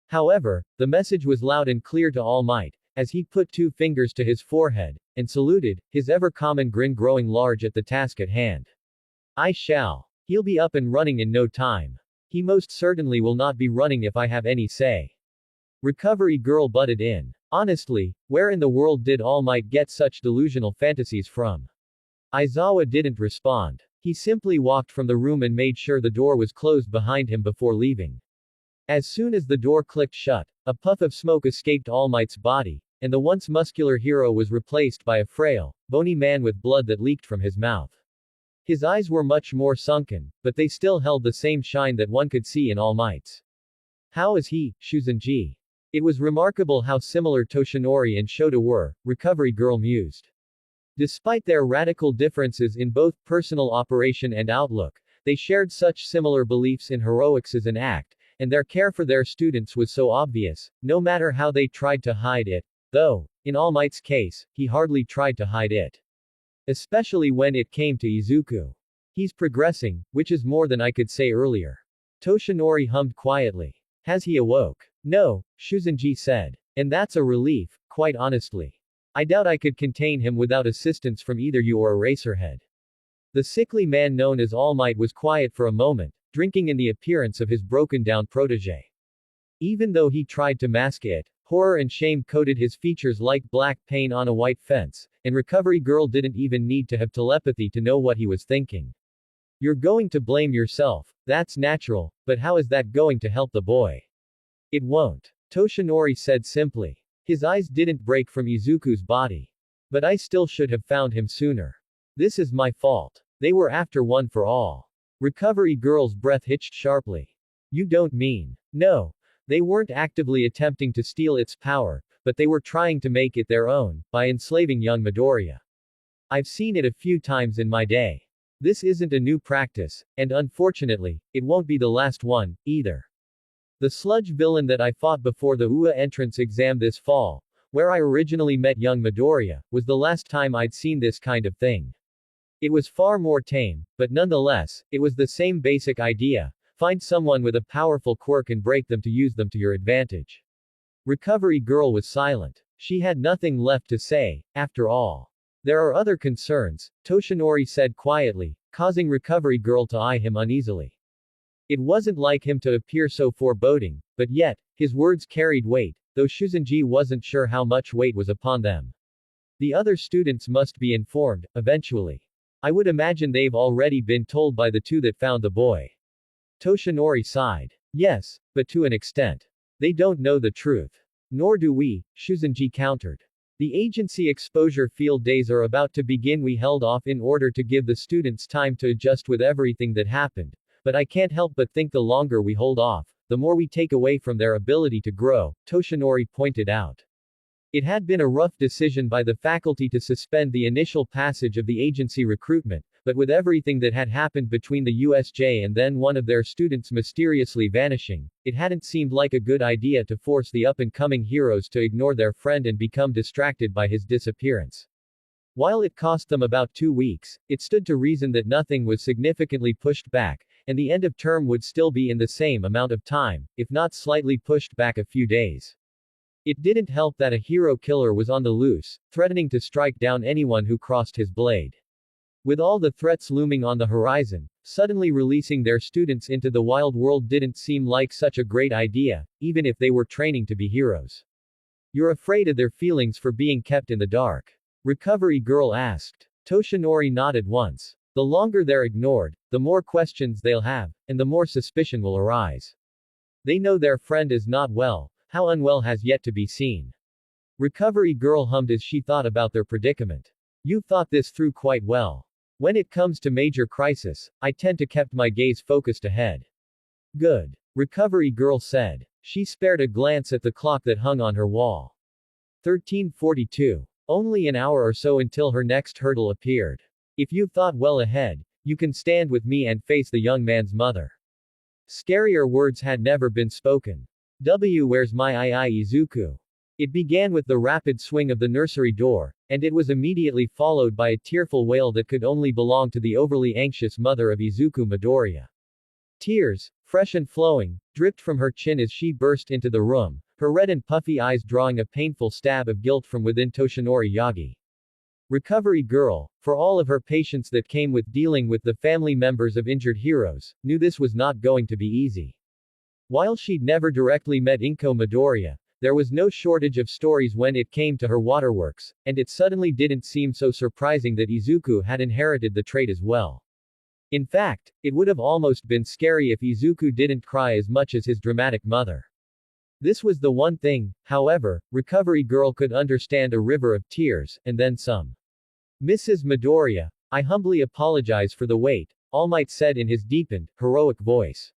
However, the message was loud and clear to All Might, as he put 2 fingers to his forehead, and saluted, his ever-common grin growing large at the task at hand. I shall. He'll be up and running in no time. He most certainly will not be running if I have any say. Recovery Girl butted in. Honestly, where in the world did All Might get such delusional fantasies from? Aizawa didn't respond. He simply walked from the room and made sure the door was closed behind him before leaving. As soon as the door clicked shut, a puff of smoke escaped All Might's body, and the once muscular hero was replaced by a frail, bony man with blood that leaked from his mouth. His eyes were much more sunken, but they still held the same shine that one could see in All Might's. How is he, Shuzanji? It was remarkable how similar Toshinori and Shota were, Recovery Girl mused. Despite their radical differences in both personal operation and outlook, they shared such similar beliefs in heroics as an act, and their care for their students was so obvious, no matter how they tried to hide it, though, in All Might's case, he hardly tried to hide it. Especially when it came to Izuku. He's progressing, which is more than I could say earlier. Toshinori hummed quietly. Has he awoke? No, Shuzanji said. And that's a relief, quite honestly. I doubt I could contain him without assistance from either you or Eraserhead. The sickly man known as All Might was quiet for a moment, drinking in the appearance of his broken-down protege. Even though he tried to mask it, horror and shame coated his features like black paint on a white fence, and Recovery Girl didn't even need to have telepathy to know what he was thinking. You're going to blame yourself, that's natural, but how is that going to help the boy? It won't. Toshinori said simply. His eyes didn't break from Izuku's body. But I still should have found him sooner. This is my fault. They were after One for All. Recovery Girl's breath hitched sharply. You don't mean. No. They weren't actively attempting to steal its power, but they were trying to make it their own, by enslaving young Midoriya. I've seen it a few times in my day. This isn't a new practice, and unfortunately, it won't be the last one, either. The sludge villain that I fought before the UA entrance exam this fall, where I originally met young Midoriya, was the last time I'd seen this kind of thing. It was far more tame, but nonetheless, it was the same basic idea. Find someone with a powerful quirk and break them to use them to your advantage. Recovery Girl was silent. She had nothing left to say, after all. There are other concerns, Toshinori said quietly, causing Recovery Girl to eye him uneasily. It wasn't like him to appear so foreboding, but yet, his words carried weight, though Shuzanji wasn't sure how much weight was upon them. The other students must be informed, eventually. I would imagine they've already been told by the 2 that found the boy. Toshinori sighed. Yes, but to an extent. They don't know the truth. Nor do we, Shuzanji countered. The agency exposure field days are about to begin. We held off in order to give the students time to adjust with everything that happened. But I can't help but think the longer we hold off, the more we take away from their ability to grow, Toshinori pointed out. It had been a rough decision by the faculty to suspend the initial passage of the agency recruitment, but with everything that had happened between the USJ and then one of their students mysteriously vanishing, it hadn't seemed like a good idea to force the up-and-coming heroes to ignore their friend and become distracted by his disappearance. While it cost them about 2 weeks, it stood to reason that nothing was significantly pushed back, and the end of term would still be in the same amount of time, if not slightly pushed back a few days. It didn't help that a hero killer was on the loose, threatening to strike down anyone who crossed his blade. With all the threats looming on the horizon, suddenly releasing their students into the wild world didn't seem like such a great idea, even if they were training to be heroes. You're afraid of their feelings for being kept in the dark? Recovery Girl asked. Toshinori nodded once. The longer they're ignored, the more questions they'll have, and the more suspicion will arise. They know their friend is not well, how unwell has yet to be seen. Recovery Girl hummed as she thought about their predicament. You've thought this through quite well. When it comes to major crisis, I tend to keep my gaze focused ahead. Good. Recovery Girl said. She spared a glance at the clock that hung on her wall. 13:42. Only an hour or so until her next hurdle appeared. If you've thought well ahead, you can stand with me and face the young man's mother. Scarier words had never been spoken. Where's my Izuku? It began with the rapid swing of the nursery door, and it was immediately followed by a tearful wail that could only belong to the overly anxious mother of Izuku Midoriya. Tears, fresh and flowing, dripped from her chin as she burst into the room, her red and puffy eyes drawing a painful stab of guilt from within Toshinori Yagi. Recovery Girl, for all of her patience that came with dealing with the family members of injured heroes, knew this was not going to be easy. While she'd never directly met Inko Midoriya, there was no shortage of stories when it came to her waterworks, and it suddenly didn't seem so surprising that Izuku had inherited the trait as well. In fact, it would have almost been scary if Izuku didn't cry as much as his dramatic mother. This was the one thing, however, Recovery Girl could understand: a river of tears, and then some. Mrs. Midoriya, I humbly apologize for the wait, All Might said in his deepened, heroic voice.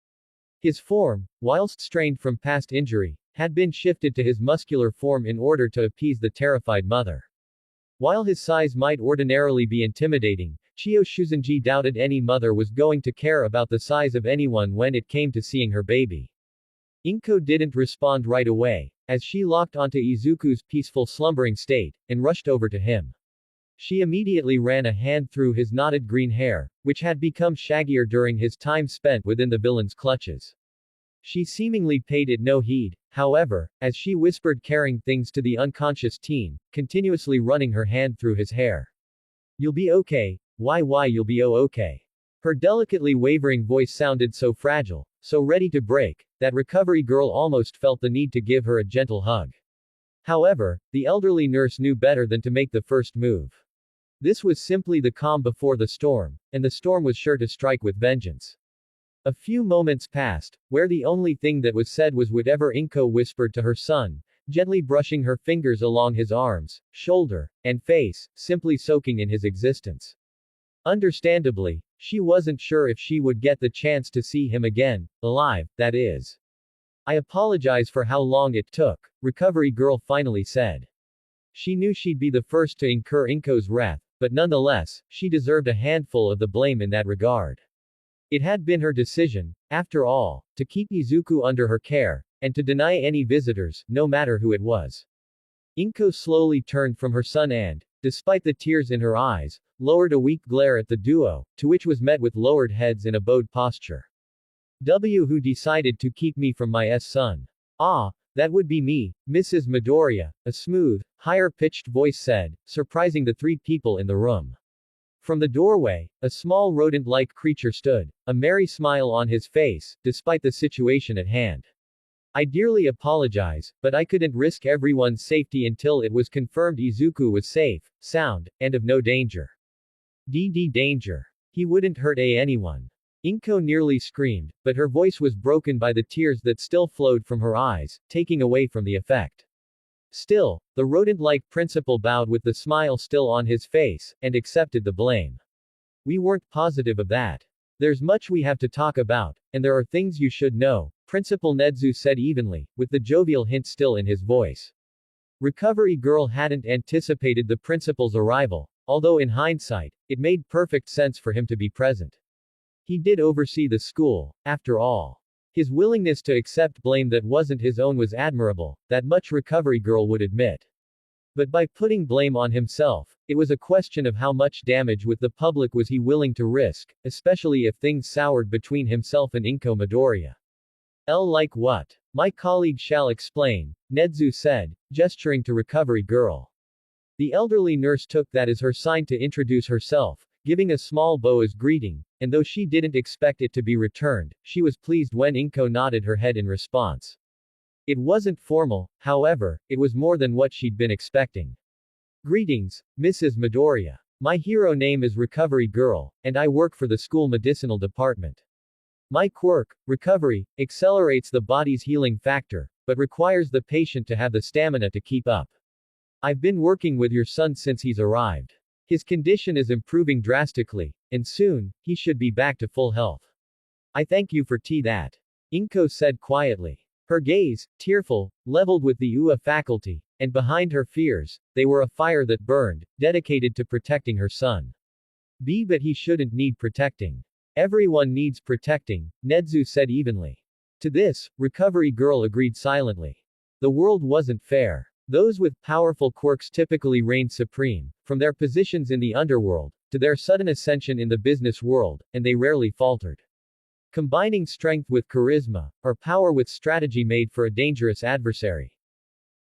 His form, whilst strained from past injury, had been shifted to his muscular form in order to appease the terrified mother. While his size might ordinarily be intimidating, Chiyo Shuzenji doubted any mother was going to care about the size of anyone when it came to seeing her baby. Inko didn't respond right away, as she locked onto Izuku's peaceful slumbering state, and rushed over to him. She immediately ran a hand through his knotted green hair, which had become shaggier during his time spent within the villain's clutches. She seemingly paid it no heed, however, as she whispered caring things to the unconscious teen, continuously running her hand through his hair. You'll be okay, why you'll be okay. Her delicately wavering voice sounded so fragile, so ready to break, that Recovery Girl almost felt the need to give her a gentle hug. However, the elderly nurse knew better than to make the first move. This was simply the calm before the storm, and the storm was sure to strike with vengeance. A few moments passed, where the only thing that was said was whatever Inko whispered to her son, gently brushing her fingers along his arms, shoulder, and face, simply soaking in his existence. Understandably, she wasn't sure if she would get the chance to see him again, alive, that is. I apologize for how long it took, Recovery Girl finally said. She knew she'd be the first to incur Inko's wrath, but nonetheless, she deserved a handful of the blame in that regard. It had been her decision, after all, to keep Izuku under her care, and to deny any visitors, no matter who it was. Inko slowly turned from her son and, despite the tears in her eyes, lowered a weak glare at the duo, to which was met with lowered heads in a bowed posture. Who decided to keep me from my son? Ah, that would be me, Mrs. Midoriya, a smooth, higher-pitched voice said, surprising the three people in the room. From the doorway, a small rodent-like creature stood, a merry smile on his face, despite the situation at hand. I dearly apologize, but I couldn't risk everyone's safety until it was confirmed Izuku was safe, sound, and of no danger. Danger. He wouldn't hurt anyone. Inko nearly screamed, but her voice was broken by the tears that still flowed from her eyes, taking away from the effect. Still, the rodent-like principal bowed with the smile still on his face, and accepted the blame. We weren't positive of that. There's much we have to talk about, and there are things you should know, Principal Nedzu said evenly, with the jovial hint still in his voice. Recovery Girl hadn't anticipated the principal's arrival, although in hindsight, it made perfect sense for him to be present. He did oversee the school, after all. His willingness to accept blame that wasn't his own was admirable, that much Recovery Girl would admit. But by putting blame on himself, it was a question of how much damage with the public was he willing to risk, especially if things soured between himself and Inko Midoriya. Like what? My colleague shall explain, Nedzu said, gesturing to Recovery Girl. The elderly nurse took that as her sign to introduce herself, giving a small bow as greeting, and though she didn't expect it to be returned, she was pleased when Inko nodded her head in response. It wasn't formal, however, it was more than what she'd been expecting. Greetings, Mrs. Midoriya. My hero name is Recovery Girl, and I work for the school medicinal department. My quirk, recovery, accelerates the body's healing factor, but requires the patient to have the stamina to keep up. I've been working with your son since he's arrived. His condition is improving drastically, and soon, he should be back to full health. I thank you for that. Inko said quietly. Her gaze, tearful, leveled with the UA faculty, and behind her fears, they were a fire that burned, dedicated to protecting her son. But he shouldn't need protecting. Everyone needs protecting, Nedzu said evenly. To this, Recovery Girl agreed silently. The world wasn't fair. Those with powerful quirks typically reigned supreme, from their positions in the underworld, to their sudden ascension in the business world, and they rarely faltered. Combining strength with charisma, or power with strategy made for a dangerous adversary.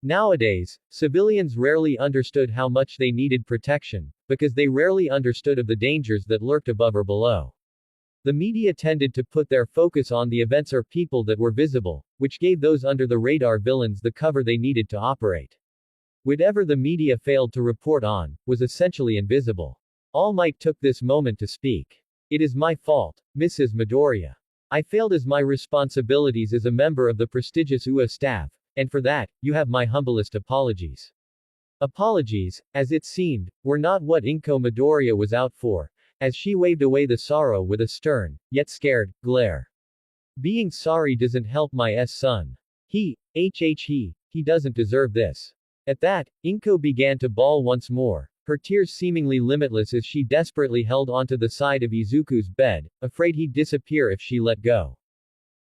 Nowadays, civilians rarely understood how much they needed protection, because they rarely understood of the dangers that lurked above or below. The media tended to put their focus on the events or people that were visible, which gave those under the radar villains the cover they needed to operate. Whatever the media failed to report on, was essentially invisible. All Might took this moment to speak. It is my fault, Mrs. Midoriya. I failed as my responsibilities as a member of the prestigious UA staff, and for that, you have my humblest apologies. Apologies, as it seemed, were not what Inko Midoriya was out for, as she waved away the sorrow with a stern, yet scared, glare. Being sorry doesn't help my son. He doesn't deserve this. At that, Inko began to bawl once more, her tears seemingly limitless as she desperately held onto the side of Izuku's bed, afraid he'd disappear if she let go.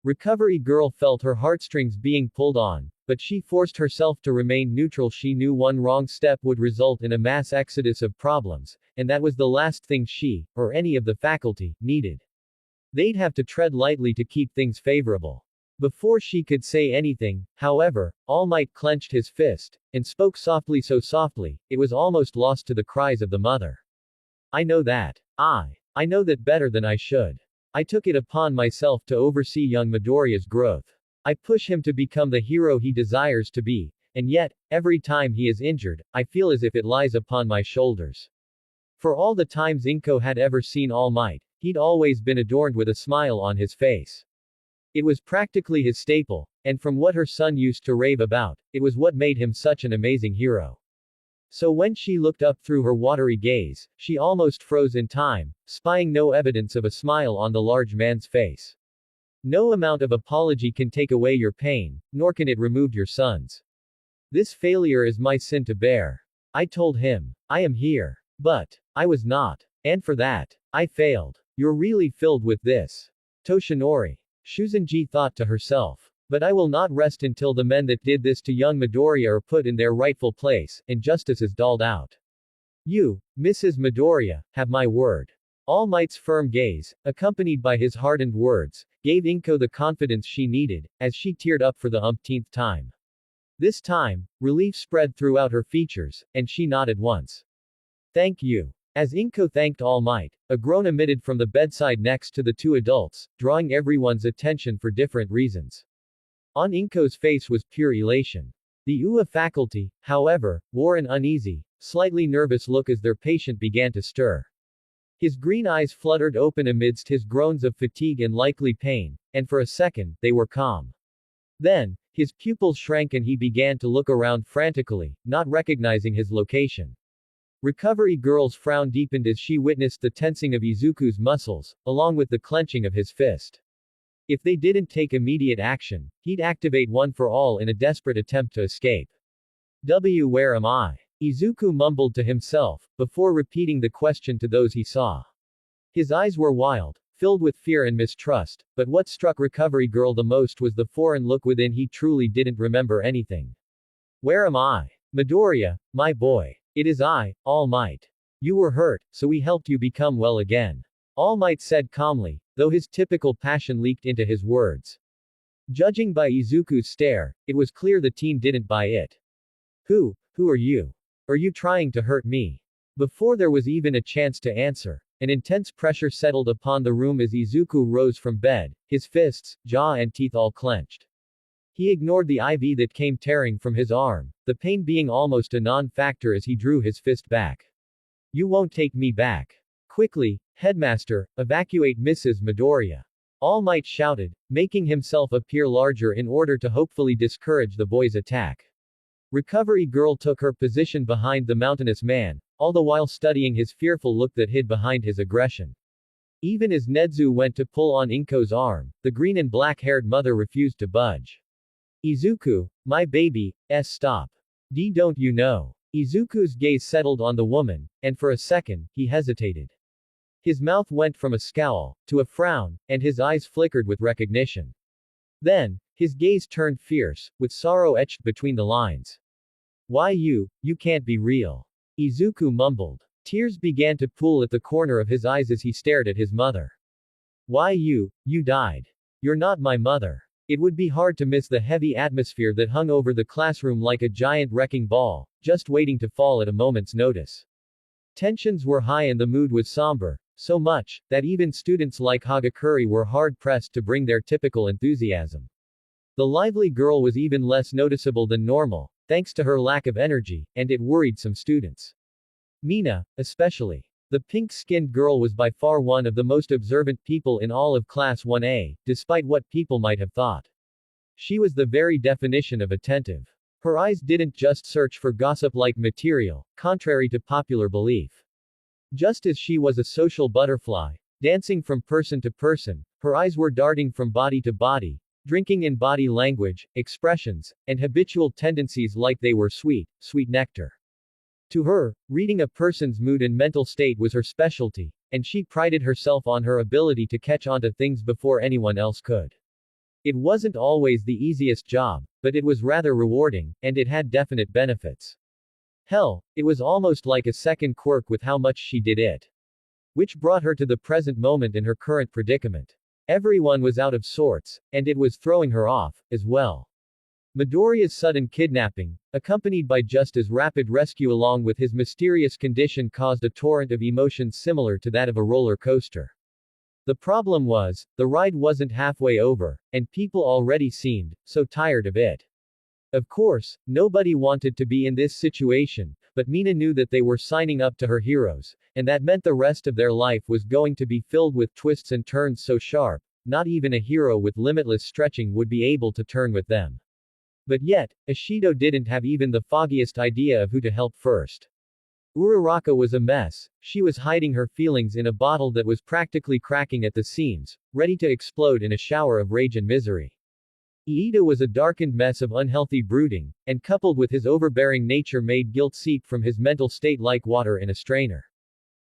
Recovery Girl felt her heartstrings being pulled on, but she forced herself to remain neutral. She knew one wrong step would result in a mass exodus of problems, and that was the last thing she, or any of the faculty, needed. They'd have to tread lightly to keep things favorable. Before she could say anything, however, All Might clenched his fist, and spoke softly, so softly, it was almost lost to the cries of the mother. I know that. I know that better than I should. I took it upon myself to oversee young Midoriya's growth. I push him to become the hero he desires to be, and yet, every time he is injured, I feel as if it lies upon my shoulders. For all the times Inko had ever seen All Might, he'd always been adorned with a smile on his face. It was practically his staple, and from what her son used to rave about, it was what made him such an amazing hero. So when she looked up through her watery gaze, she almost froze in time, spying no evidence of a smile on the large man's face. No amount of apology can take away your pain, nor can it remove your son's. This failure is my sin to bear. I told him. I am here. But I was not. And for that, I failed. You're really filled with this. Toshinori. Shuzanji thought to herself. But I will not rest until the men that did this to young Midoriya are put in their rightful place, and justice is doled out. You, Mrs. Midoriya, have my word. All Might's firm gaze, accompanied by his hardened words, gave Inko the confidence she needed, as she teared up for the umpteenth time. This time, relief spread throughout her features, and she nodded once. Thank you. As Inko thanked All Might, a groan emitted from the bedside next to the two adults, drawing everyone's attention for different reasons. On Inko's face was pure elation. The UA faculty, however, wore an uneasy, slightly nervous look as their patient began to stir. His green eyes fluttered open amidst his groans of fatigue and likely pain, and for a second, they were calm. Then, his pupils shrank and he began to look around frantically, not recognizing his location. Recovery Girl's frown deepened as she witnessed the tensing of Izuku's muscles, along with the clenching of his fist. If they didn't take immediate action, he'd activate One for All in a desperate attempt to escape. Where am I? Izuku mumbled to himself, before repeating the question to those he saw. His eyes were wild, filled with fear and mistrust, but what struck Recovery Girl the most was the foreign look within. He truly didn't remember anything. Where am I? Midoriya, my boy. It is I, All Might. You were hurt, so we helped you become well again. All Might said calmly, though his typical passion leaked into his words. Judging by Izuku's stare, it was clear the teen didn't buy it. Who are you? Are you trying to hurt me? Before there was even a chance to answer, an intense pressure settled upon the room as Izuku rose from bed, his fists, jaw and teeth all clenched. He ignored the IV that came tearing from his arm, the pain being almost a non-factor as he drew his fist back. You won't take me back. Quickly, Headmaster, evacuate Mrs. Midoriya. All Might shouted, making himself appear larger in order to hopefully discourage the boy's attack. Recovery Girl took her position behind the mountainous man, all the while studying his fearful look that hid behind his aggression. Even as Nedzu went to pull on Inko's arm, the green and black-haired mother refused to budge. Izuku, my baby, stop. Don't you know? Izuku's gaze settled on the woman, and for a second, he hesitated. His mouth went from a scowl to a frown, and his eyes flickered with recognition. Then, his gaze turned fierce, with sorrow etched between the lines. Why you? You can't be real. Izuku mumbled. Tears began to pool at the corner of his eyes as he stared at his mother. Why you? You died. You're not my mother. It would be hard to miss the heavy atmosphere that hung over the classroom like a giant wrecking ball, just waiting to fall at a moment's notice. Tensions were high and the mood was somber, so much, that even students like Hagakure were hard-pressed to bring their typical enthusiasm. The lively girl was even less noticeable than normal, thanks to her lack of energy, and it worried some students. Mina, especially. The pink-skinned girl was by far one of the most observant people in all of Class 1A, despite what people might have thought. She was the very definition of attentive. Her eyes didn't just search for gossip-like material, contrary to popular belief. Just as she was a social butterfly, dancing from person to person, her eyes were darting from body to body, drinking in body language, expressions, and habitual tendencies like they were sweet, sweet nectar. To her, reading a person's mood and mental state was her specialty, and she prided herself on her ability to catch on to things before anyone else could. It wasn't always the easiest job, but it was rather rewarding, and it had definite benefits. Hell, it was almost like a second quirk with how much she did it. Which brought her to the present moment in her current predicament. Everyone was out of sorts, and it was throwing her off, as well. Midoriya's sudden kidnapping, accompanied by just as rapid rescue along with his mysterious condition, caused a torrent of emotions similar to that of a roller coaster. The problem was, the ride wasn't halfway over, and people already seemed so tired of it. Of course, nobody wanted to be in this situation, but Mina knew that they were signing up to her heroes, and that meant the rest of their life was going to be filled with twists and turns so sharp, not even a hero with limitless stretching would be able to turn with them. But yet, Ishido didn't have even the foggiest idea of who to help first. Uraraka was a mess. She was hiding her feelings in a bottle that was practically cracking at the seams, ready to explode in a shower of rage and misery. Iida was a darkened mess of unhealthy brooding, and coupled with his overbearing nature made guilt seep from his mental state like water in a strainer.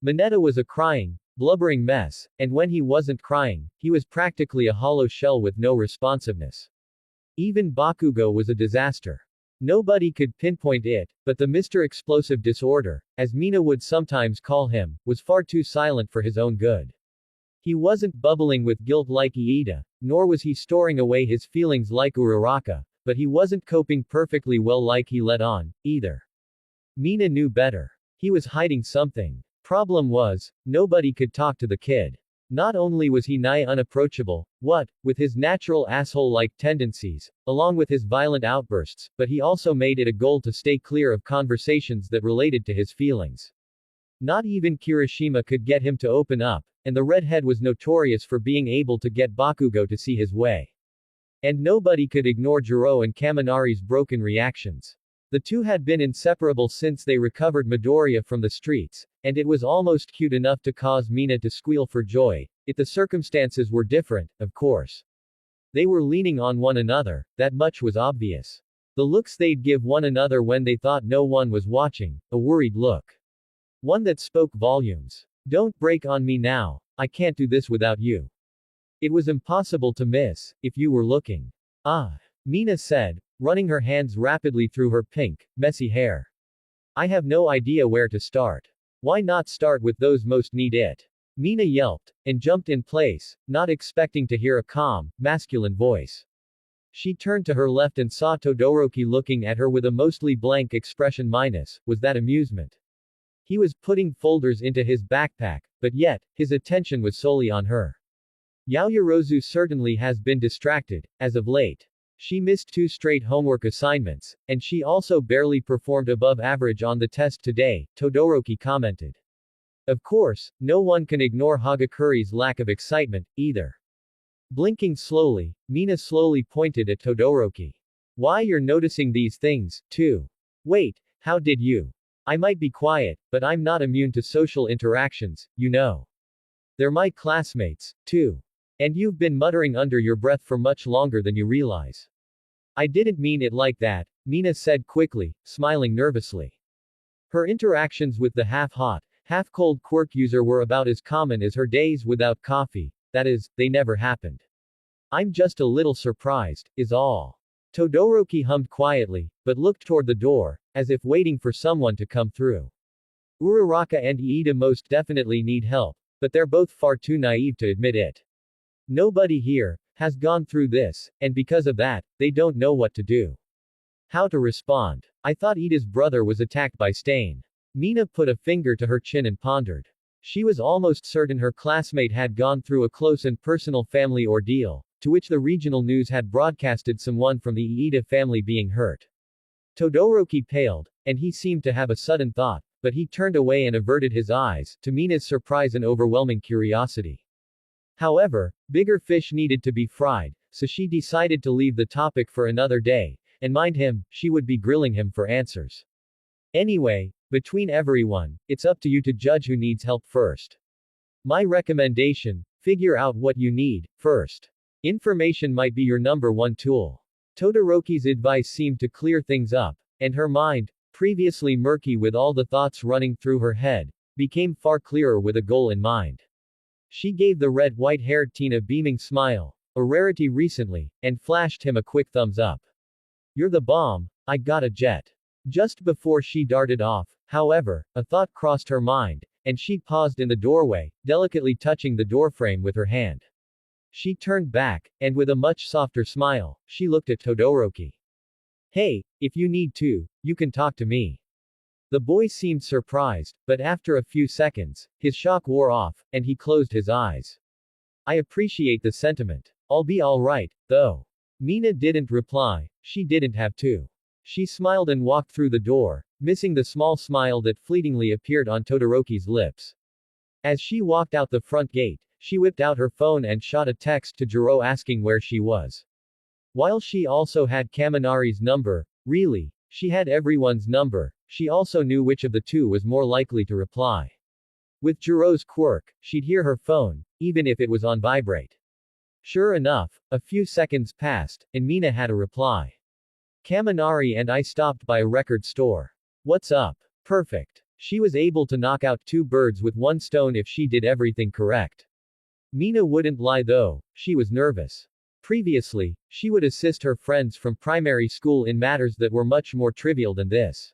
Mineta was a crying, blubbering mess, and when he wasn't crying, he was practically a hollow shell with no responsiveness. Even Bakugo was a disaster. Nobody could pinpoint it, but the Mr. Explosive Disorder, as Mina would sometimes call him, was far too silent for his own good. He wasn't bubbling with guilt like Iida, nor was he storing away his feelings like Uraraka, but he wasn't coping perfectly well like he let on, either. Mina knew better. He was hiding something. Problem was, nobody could talk to the kid. Not only was he nigh unapproachable, what, with his natural asshole-like tendencies, along with his violent outbursts, but he also made it a goal to stay clear of conversations that related to his feelings. Not even Kirishima could get him to open up, and the redhead was notorious for being able to get Bakugo to see his way. And nobody could ignore Jiro and Kaminari's broken reactions. The two had been inseparable since they recovered Midoriya from the streets, and it was almost cute enough to cause Mina to squeal for joy, if the circumstances were different, of course. They were leaning on one another, that much was obvious. The looks they'd give one another when they thought no one was watching, a worried look. One that spoke volumes. Don't break on me now, I can't do this without you. It was impossible to miss, if you were looking. Ah, Mina said, running her hands rapidly through her pink, messy hair. I have no idea where to start. Why not start with those most need it? Mina yelped, and jumped in place, not expecting to hear a calm, masculine voice. She turned to her left and saw Todoroki looking at her with a mostly blank expression. Was that amusement? He was putting folders into his backpack, but yet, his attention was solely on her. Yaoyorozu certainly has been distracted, as of late. She missed 2 straight homework assignments, and she also barely performed above average on the test today, Todoroki commented. Of course, no one can ignore Hagakure's lack of excitement, either. Blinking slowly, Mina slowly pointed at Todoroki. Why you're noticing these things, too? Wait, how did you? I might be quiet, but I'm not immune to social interactions, you know. They're my classmates, too. And you've been muttering under your breath for much longer than you realize. I didn't mean it like that, Mina said quickly, smiling nervously. Her interactions with the half-hot, half-cold quirk user were about as common as her days without coffee, that is, they never happened. I'm just a little surprised, is all. Todoroki hummed quietly, but looked toward the door, as if waiting for someone to come through. Uraraka and Iida most definitely need help, but they're both far too naive to admit it. Nobody here has gone through this, and because of that, they don't know what to do. How to respond. I thought Iida's brother was attacked by Stain. Mina put a finger to her chin and pondered. She was almost certain her classmate had gone through a close and personal family ordeal, to which the regional news had broadcasted someone from the Iida family being hurt. Todoroki paled, and he seemed to have a sudden thought, but he turned away and averted his eyes, to Mina's surprise and overwhelming curiosity. However, bigger fish needed to be fried, so she decided to leave the topic for another day, and mind him, she would be grilling him for answers. Anyway, between everyone, it's up to you to judge who needs help first. My recommendation, figure out what you need, first. Information might be your number one tool. Todoroki's advice seemed to clear things up, and her mind, previously murky with all the thoughts running through her head, became far clearer with a goal in mind. She gave the red white-haired teen a beaming smile, a rarity recently, and flashed him a quick thumbs up. You're the bomb, I got a jet. Just before she darted off, however, a thought crossed her mind, and she paused in the doorway, delicately touching the doorframe with her hand. She turned back, and with a much softer smile, she looked at Todoroki. Hey, if you need to, you can talk to me. The boy seemed surprised, but after a few seconds, his shock wore off, and he closed his eyes. I appreciate the sentiment. I'll be alright, though. Mina didn't reply, she didn't have to. She smiled and walked through the door, missing the small smile that fleetingly appeared on Todoroki's lips. As she walked out the front gate, she whipped out her phone and shot a text to Jiro asking where she was. While she also had Kaminari's number, really, she had everyone's number, she also knew which of the two was more likely to reply. With Jiro's quirk, she'd hear her phone, even if it was on vibrate. Sure enough, a few seconds passed, and Mina had a reply. Kaminari and I stopped by a record store. What's up? Perfect. She was able to knock out two birds with one stone if she did everything correct. Mina wouldn't lie though, she was nervous. Previously, she would assist her friends from primary school in matters that were much more trivial than this.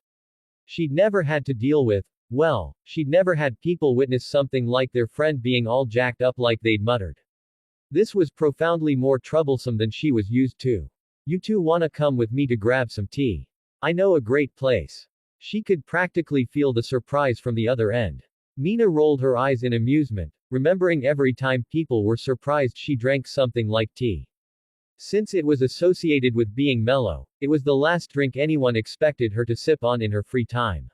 She'd never had to deal with, well, she'd never had people witness something like their friend being all jacked up like they'd muttered. This was profoundly more troublesome than she was used to. You two wanna come with me to grab some tea? I know a great place. She could practically feel the surprise from the other end. Mina rolled her eyes in amusement, remembering every time people were surprised she drank something like tea. Since it was associated with being mellow, it was the last drink anyone expected her to sip on in her free time.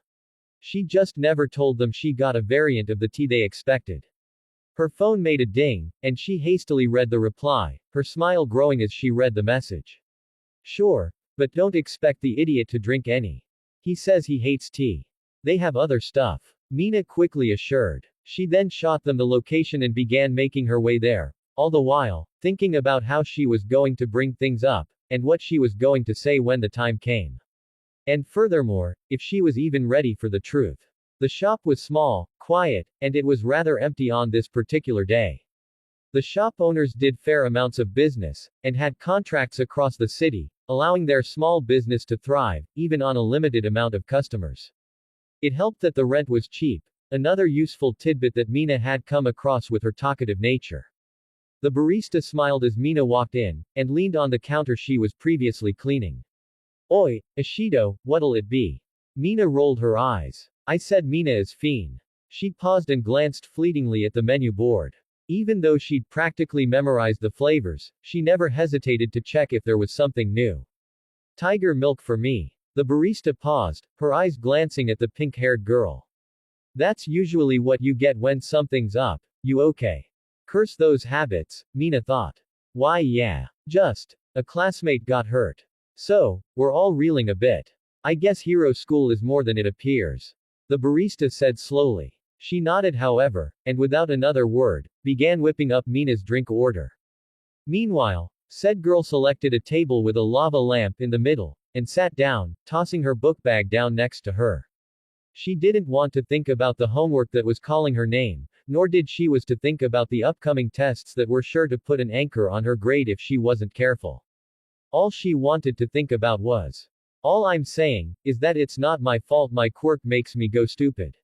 She just never told them she got a variant of the tea they expected. Her phone made a ding, and she hastily read the reply, her smile growing as she read the message. Sure, but don't expect the idiot to drink any. He says he hates tea. They have other stuff. Mina quickly assured. She then shot them the location and began making her way there, all the while, thinking about how she was going to bring things up, and what she was going to say when the time came. And furthermore, if she was even ready for the truth. The shop was small, quiet, and it was rather empty on this particular day. The shop owners did fair amounts of business, and had contracts across the city, allowing their small business to thrive, even on a limited amount of customers. It helped that the rent was cheap, another useful tidbit that Mina had come across with her talkative nature. The barista smiled as Mina walked in, and leaned on the counter she was previously cleaning. Oi, Ishido, what'll it be? Mina rolled her eyes. I said Mina is fiend. She paused and glanced fleetingly at the menu board. Even though she'd practically memorized the flavors, she never hesitated to check if there was something new. Tiger milk for me. The barista paused, her eyes glancing at the pink-haired girl. That's usually what you get when something's up, you okay? Curse those habits, Mina thought. Why yeah. Just. A classmate got hurt. So, we're all reeling a bit. I guess hero school is more than it appears. The barista said slowly. She nodded however, and without another word, began whipping up Mina's drink order. Meanwhile, said girl selected a table with a lava lamp in the middle, and sat down, tossing her book bag down next to her. She didn't want to think about the homework that was calling her name, nor did she was to think about the upcoming tests that were sure to put an anchor on her grade if she wasn't careful. All she wanted to think about was, all I'm saying, is that it's not my fault my quirk makes me go stupid.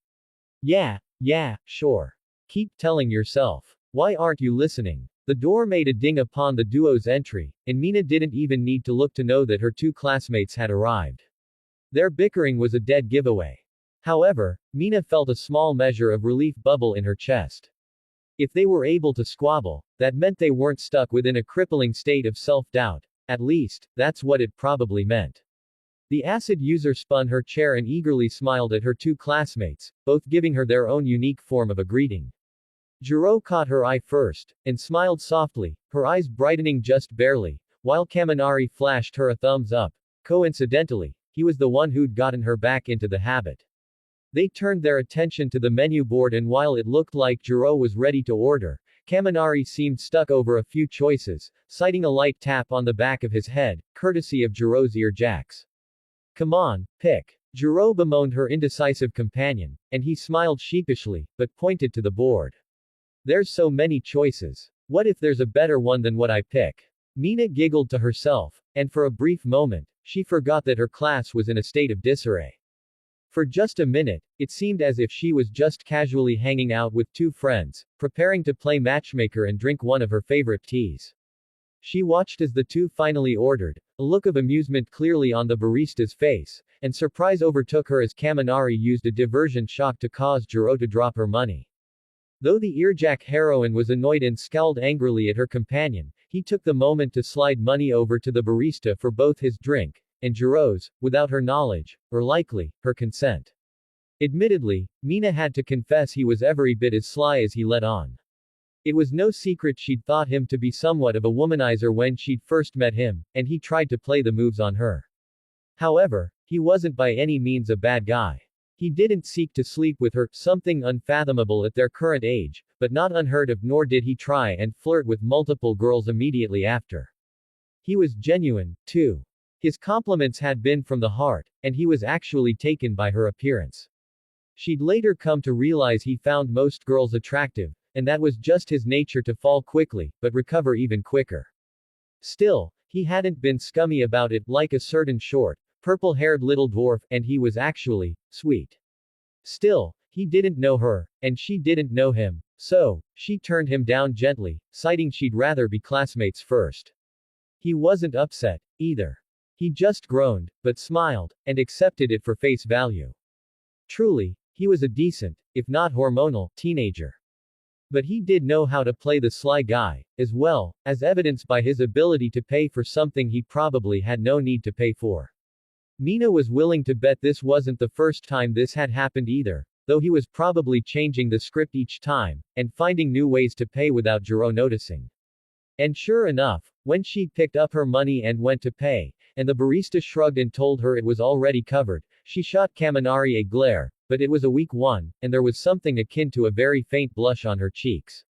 Yeah, sure. Keep telling yourself. Why aren't you listening? The door made a ding upon the duo's entry, and Mina didn't even need to look to know that her two classmates had arrived. Their bickering was a dead giveaway. However, Mina felt a small measure of relief bubble in her chest. If they were able to squabble, that meant they weren't stuck within a crippling state of self-doubt. At least, that's what it probably meant. The acid user spun her chair and eagerly smiled at her two classmates, both giving her their own unique form of a greeting. Jiro caught her eye first, and smiled softly, her eyes brightening just barely, while Kaminari flashed her a thumbs up. Coincidentally, he was the one who'd gotten her back into the habit. They turned their attention to the menu board, and while it looked like Jiro was ready to order, Kaminari seemed stuck over a few choices, citing a light tap on the back of his head, courtesy of Jiro's ear jacks. Come on, pick. Jiro bemoaned her indecisive companion, and he smiled sheepishly, but pointed to the board. There's so many choices. What if there's a better one than what I pick? Mina giggled to herself, and for a brief moment, she forgot that her class was in a state of disarray. For just a minute, it seemed as if she was just casually hanging out with two friends, preparing to play matchmaker and drink one of her favorite teas. She watched as the two finally ordered, a look of amusement clearly on the barista's face, and surprise overtook her as Kaminari used a diversion shock to cause Jiro to drop her money. Though the earjack heroine was annoyed and scowled angrily at her companion, he took the moment to slide money over to the barista for both his drink and Jiro's, without her knowledge, or likely, her consent. Admittedly, Mina had to confess he was every bit as sly as he let on. It was no secret she'd thought him to be somewhat of a womanizer when she'd first met him, and he tried to play the moves on her. However, he wasn't by any means a bad guy. He didn't seek to sleep with her, something unfathomable at their current age, but not unheard of, nor did he try and flirt with multiple girls immediately after. He was genuine, too. His compliments had been from the heart, and he was actually taken by her appearance. She'd later come to realize he found most girls attractive, and that was just his nature to fall quickly, but recover even quicker. Still, he hadn't been scummy about it, like a certain short, purple-haired little dwarf, and he was actually sweet. Still, he didn't know her, and she didn't know him, so she turned him down gently, citing she'd rather be classmates first. He wasn't upset, either. He just groaned, but smiled, and accepted it for face value. Truly, he was a decent, if not hormonal, teenager. But he did know how to play the sly guy, as well, as evidenced by his ability to pay for something he probably had no need to pay for. Mina was willing to bet this wasn't the first time this had happened either, though he was probably changing the script each time, and finding new ways to pay without Jiro noticing. And sure enough, when she picked up her money and went to pay, and the barista shrugged and told her it was already covered, she shot Kaminari a glare, but it was a weak one, and there was something akin to a very faint blush on her cheeks.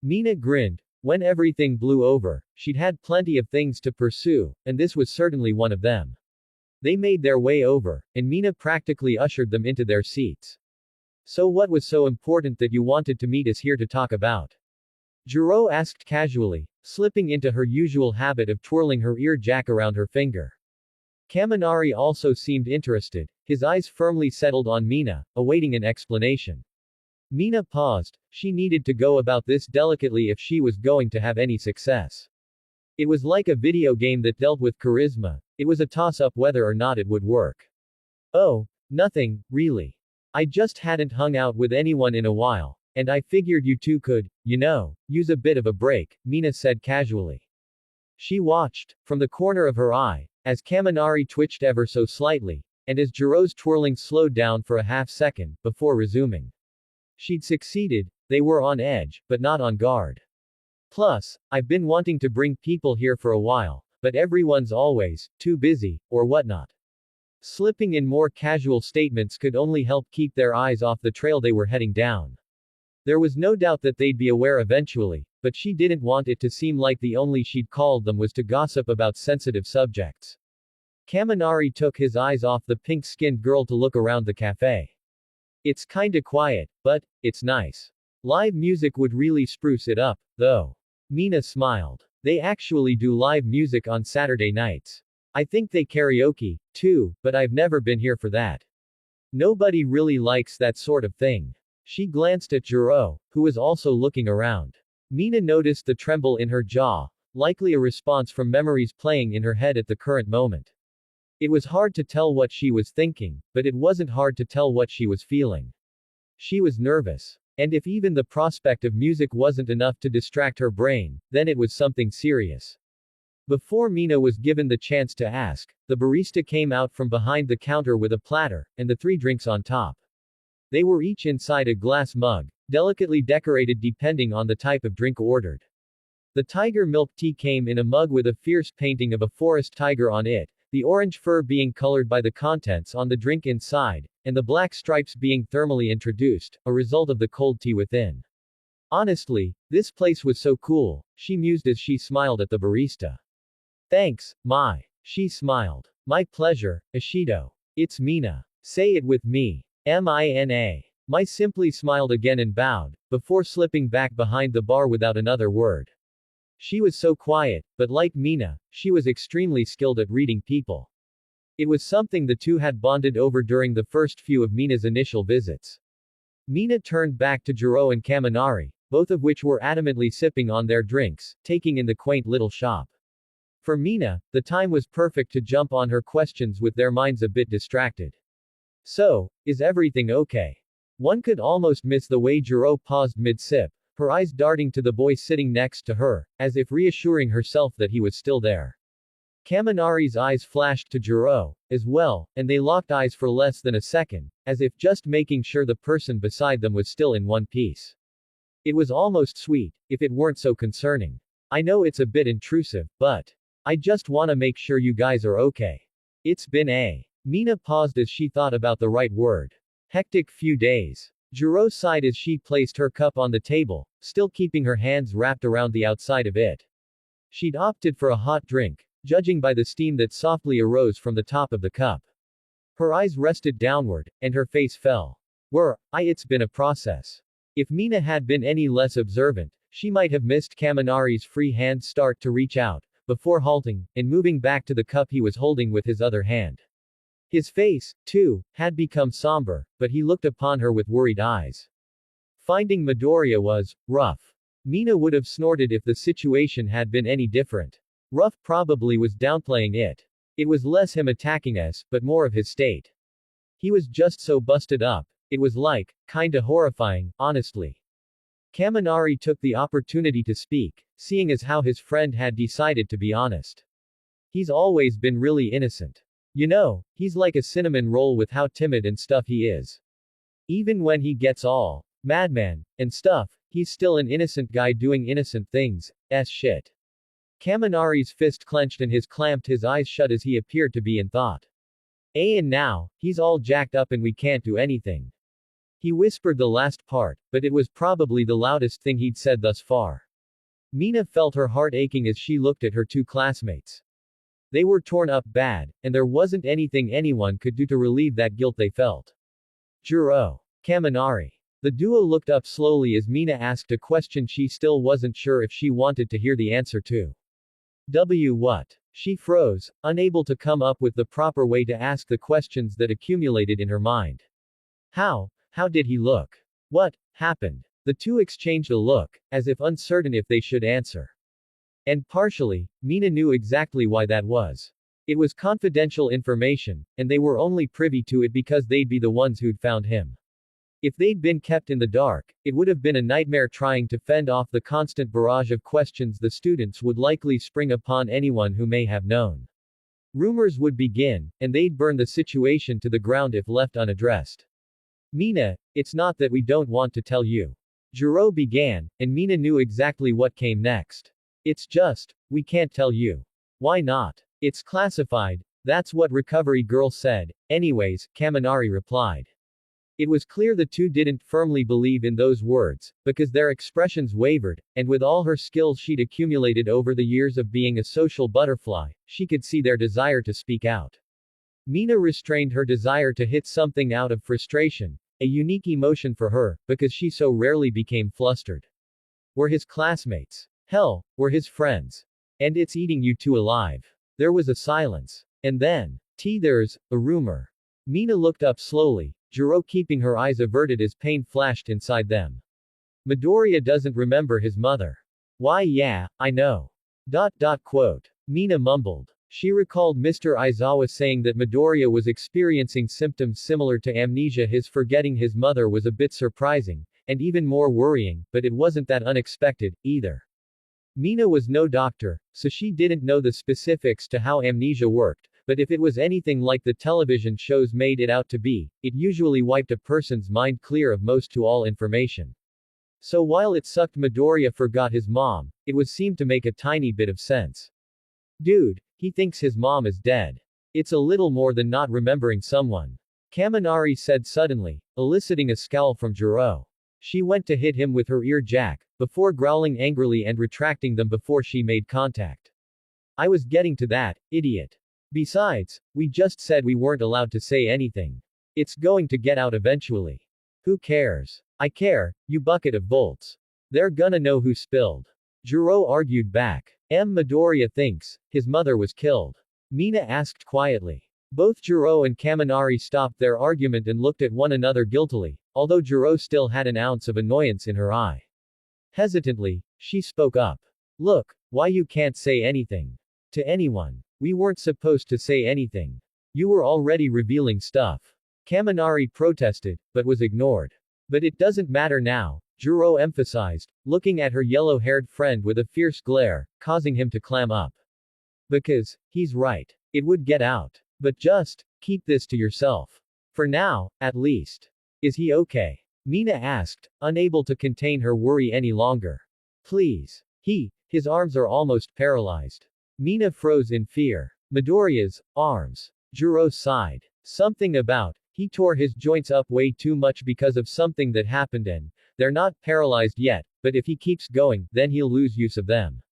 Mina grinned. When everything blew over, she'd had plenty of things to pursue, and this was certainly one of them. They made their way over, and Mina practically ushered them into their seats. So what was so important that you wanted to meet us here to talk about? Jiro asked casually, slipping into her usual habit of twirling her ear jack around her finger. Kaminari also seemed interested, his eyes firmly settled on Mina, awaiting an explanation. Mina paused. She needed to go about this delicately if she was going to have any success. It was like a video game that dealt with charisma. It was a toss-up whether or not it would work. Oh, nothing, really. I just hadn't hung out with anyone in a while, and I figured you two could, use a bit of a break, Mina said casually. She watched, from the corner of her eye, as Kaminari twitched ever so slightly, and as Jiro's twirling slowed down for a half-second, before resuming. She'd succeeded. They were on edge, but not on guard. Plus, I've been wanting to bring people here for a while, but everyone's always too busy, or whatnot. Slipping in more casual statements could only help keep their eyes off the trail they were heading down. There was no doubt that they'd be aware eventually, but she didn't want it to seem like the only she'd called them was to gossip about sensitive subjects. Kaminari took his eyes off the pink-skinned girl to look around the cafe. It's kinda quiet, but it's nice. Live music would really spruce it up, though. Mina smiled. They actually do live music on Saturday nights. I think they karaoke, too, but I've never been here for that. Nobody really likes that sort of thing. She glanced at Jiro, who was also looking around. Mina noticed the tremble in her jaw, likely a response from memories playing in her head at the current moment. It was hard to tell what she was thinking, but it wasn't hard to tell what she was feeling. She was nervous. And if even the prospect of music wasn't enough to distract her brain, then it was something serious. Before Mina was given the chance to ask, the barista came out from behind the counter with a platter, and the 3 drinks on top. They were each inside a glass mug, delicately decorated depending on the type of drink ordered. The tiger milk tea came in a mug with a fierce painting of a forest tiger on it, the orange fur being colored by the contents on the drink inside, and the black stripes being thermally introduced, a result of the cold tea within. Honestly, this place was so cool, she mused as she smiled at the barista. Thanks, Mai. She smiled. My pleasure, Ishido. It's Mina. Say it with me. Mina. Mai simply smiled again and bowed, before slipping back behind the bar without another word. She was so quiet, but like Mina, she was extremely skilled at reading people. It was something the two had bonded over during the first few of Mina's initial visits. Mina turned back to Jiro and Kaminari, both of which were adamantly sipping on their drinks, taking in the quaint little shop. For Mina, the time was perfect to jump on her questions with their minds a bit distracted. So, is everything okay? One could almost miss the way Jiro paused mid-sip, her eyes darting to the boy sitting next to her, as if reassuring herself that he was still there. Kaminari's eyes flashed to Jiro, as well, and they locked eyes for less than a second, as if just making sure the person beside them was still in one piece. It was almost sweet, if it weren't so concerning. I know it's a bit intrusive, but I just wanna make sure you guys are okay. It's been a. Mina paused as she thought about the right word. Hectic few days. Jiro sighed as she placed her cup on the table, still keeping her hands wrapped around the outside of it. She'd opted for a hot drink, judging by the steam that softly arose from the top of the cup. Her eyes rested downward, and her face fell. It's been a process. If Mina had been any less observant, she might have missed Kaminari's free hand start to reach out, before halting, and moving back to the cup he was holding with his other hand. His face, too, had become somber, but he looked upon her with worried eyes. Finding Midoriya was rough. Mina would have snorted if the situation had been any different. Rough probably was downplaying it. It was less him attacking us, but more of his state. He was just so busted up. It was like, kinda horrifying, honestly. Kaminari took the opportunity to speak, seeing as how his friend had decided to be honest. He's always been really innocent. You know, he's like a cinnamon roll with how timid and stuff he is. Even when he gets all madman and stuff, he's still an innocent guy doing innocent things, shit. Kaminari's fist clenched and clamped his eyes shut as he appeared to be in thought. And now, he's all jacked up and we can't do anything. He whispered the last part, but it was probably the loudest thing he'd said thus far. Mina felt her heart aching as she looked at her 2 classmates. They were torn up bad, and there wasn't anything anyone could do to relieve that guilt they felt. Jiro. Kaminari. The duo looked up slowly as Mina asked a question she still wasn't sure if she wanted to hear the answer to. What? She froze, unable to come up with the proper way to ask the questions that accumulated in her mind. How did he look? What happened? The two exchanged a look, as if uncertain if they should answer. And partially, Mina knew exactly why that was. It was confidential information, and they were only privy to it because they'd be the ones who'd found him. If they'd been kept in the dark, it would have been a nightmare trying to fend off the constant barrage of questions the students would likely spring upon anyone who may have known. Rumors would begin, and they'd burn the situation to the ground if left unaddressed. Mina, it's not that we don't want to tell you. Jiro began, and Mina knew exactly what came next. It's just, we can't tell you. Why not? It's classified. That's what Recovery Girl said. Anyways, Kaminari replied. It was clear the two didn't firmly believe in those words, because their expressions wavered, and with all her skills she'd accumulated over the years of being a social butterfly, she could see their desire to speak out. Mina restrained her desire to hit something out of frustration, a unique emotion for her, because she so rarely became flustered. Were his classmates? Hell, were his friends? And it's eating you too alive. There was a silence. And then, there's a rumor. Mina looked up slowly, Jiro keeping her eyes averted as pain flashed inside them. Midoriya doesn't remember his mother. Why yeah, I know. Quote. Mina mumbled. She recalled Mr. Aizawa saying that Midoriya was experiencing symptoms similar to amnesia. His forgetting his mother was a bit surprising, and even more worrying, but it wasn't that unexpected, either. Mina was no doctor, so she didn't know the specifics to how amnesia worked, but if it was anything like the television shows made it out to be, it usually wiped a person's mind clear of most to all information. So while it sucked Midoriya forgot his mom, it would seem to make a tiny bit of sense. Dude, he thinks his mom is dead. It's a little more than not remembering someone. Kaminari said suddenly, eliciting a scowl from Jiro. She went to hit him with her ear jack, before growling angrily and retracting them before she made contact. I was getting to that, idiot. Besides, we just said we weren't allowed to say anything. It's going to get out eventually. Who cares? I care, you bucket of bolts. They're gonna know who spilled. Jiro argued back. Midoriya thinks his mother was killed. Mina asked quietly. Both Jiro and Kaminari stopped their argument and looked at one another guiltily, although Jiro still had an ounce of annoyance in her eye. Hesitantly, she spoke up. Look, why you can't say anything? To anyone. We weren't supposed to say anything. You were already revealing stuff. Kaminari protested, but was ignored. But it doesn't matter now, Jiro emphasized, looking at her yellow-haired friend with a fierce glare, causing him to clam up. Because, he's right. It would get out. But just, keep this to yourself. For now, at least. Is he okay? Mina asked, unable to contain her worry any longer. Please. His arms are almost paralyzed. Mina froze in fear. Midoriya's arms. Jiro sighed. Something about, he tore his joints up way too much because of something that happened and, they're not paralyzed yet, but if he keeps going, then he'll lose use of them.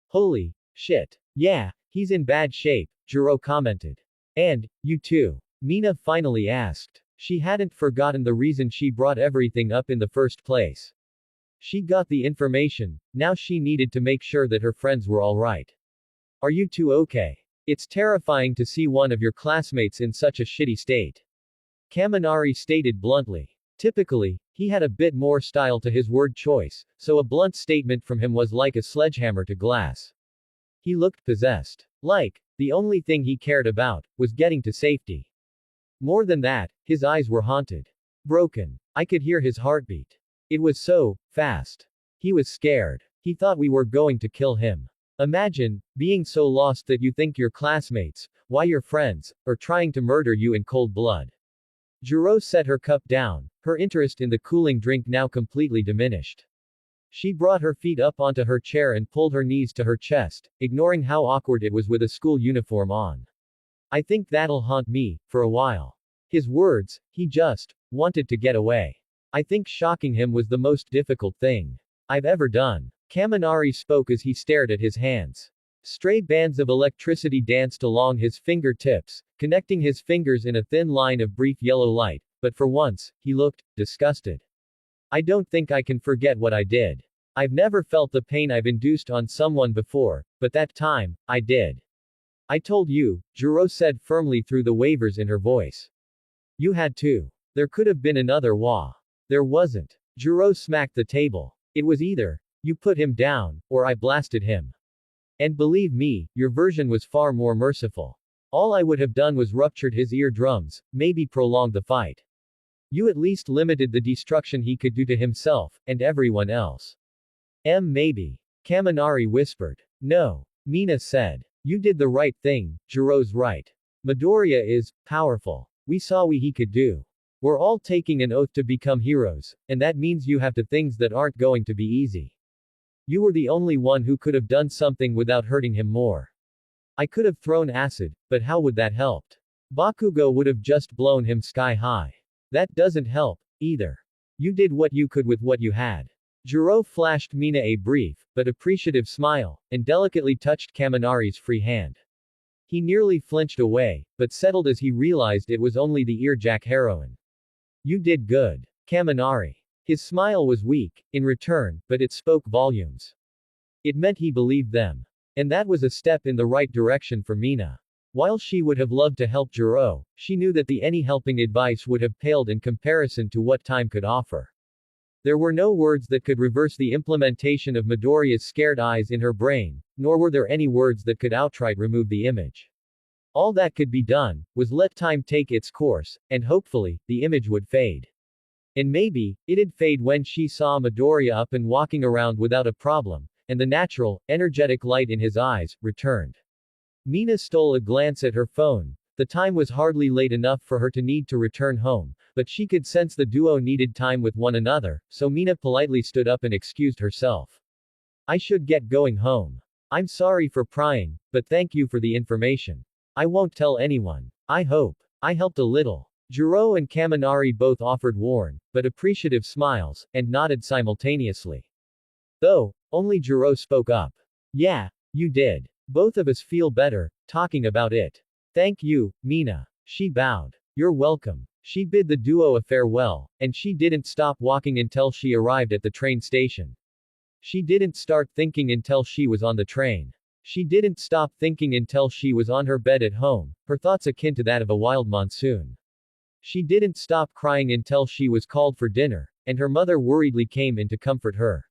Holy shit. Yeah, he's in bad shape, Jiro commented. And, you too? Mina finally asked. She hadn't forgotten the reason she brought everything up in the first place. She got the information, now she needed to make sure that her friends were alright. Are you two okay? It's terrifying to see one of your classmates in such a shitty state. Kaminari stated bluntly. Typically, he had a bit more style to his word choice, so a blunt statement from him was like a sledgehammer to glass. He looked possessed. Like, the only thing he cared about, was getting to safety. More than that, his eyes were haunted. Broken. I could hear his heartbeat. It was so fast. He was scared. He thought we were going to kill him. Imagine, being so lost that you think your classmates, why your friends, are trying to murder you in cold blood. Jiro set her cup down, her interest in the cooling drink now completely diminished. She brought her feet up onto her chair and pulled her knees to her chest, ignoring how awkward it was with a school uniform on. I think that'll haunt me, for a while. His words, he just wanted to get away. I think shocking him was the most difficult thing I've ever done. Kaminari spoke as he stared at his hands. Stray bands of electricity danced along his fingertips, connecting his fingers in a thin line of brief yellow light, but for once, he looked disgusted. I don't think I can forget what I did. I've never felt the pain I've induced on someone before, but that time, I did. I told you, Jiro said firmly through the wavers in her voice. You had to. There could have been another wa. There wasn't. Jiro smacked the table. It was either, you put him down, or I blasted him. And believe me, your version was far more merciful. All I would have done was ruptured his eardrums, maybe prolonged the fight. You at least limited the destruction he could do to himself, and everyone else. Maybe. Kaminari whispered. No. Mina said. You did the right thing, Jiro's right. Midoriya is powerful. We saw what he could do. We're all taking an oath to become heroes, and that means you have to things that aren't going to be easy. You were the only one who could have done something without hurting him more. I could have thrown acid, but how would that helped? Bakugo would have just blown him sky high. That doesn't help, either. You did what you could with what you had. Jiro flashed Mina a brief, but appreciative smile, and delicately touched Kaminari's free hand. He nearly flinched away, but settled as he realized it was only the earjack heroin. You did good. Kaminari. His smile was weak, in return, but it spoke volumes. It meant he believed them. And that was a step in the right direction for Mina. While she would have loved to help Jiro, she knew that any helping advice would have paled in comparison to what time could offer. There were no words that could reverse the implementation of Midoriya's scared eyes in her brain, nor were there any words that could outright remove the image. All that could be done was let time take its course, and hopefully, the image would fade. And maybe, it'd fade when she saw Midoriya up and walking around without a problem, and the natural, energetic light in his eyes returned. Mina stole a glance at her phone. The time was hardly late enough for her to need to return home, but she could sense the duo needed time with one another, so Mina politely stood up and excused herself. I should get going home. I'm sorry for prying, but thank you for the information. I won't tell anyone. I hope I helped a little. Jiro and Kaminari both offered worn, but appreciative smiles, and nodded simultaneously. Though, only Jiro spoke up. Yeah, you did. Both of us feel better, talking about it. Thank you, Mina. She bowed. You're welcome. She bid the duo a farewell, and she didn't stop walking until she arrived at the train station. She didn't start thinking until she was on the train. She didn't stop thinking until she was on her bed at home, her thoughts akin to that of a wild monsoon. She didn't stop crying until she was called for dinner, and her mother worriedly came in to comfort her.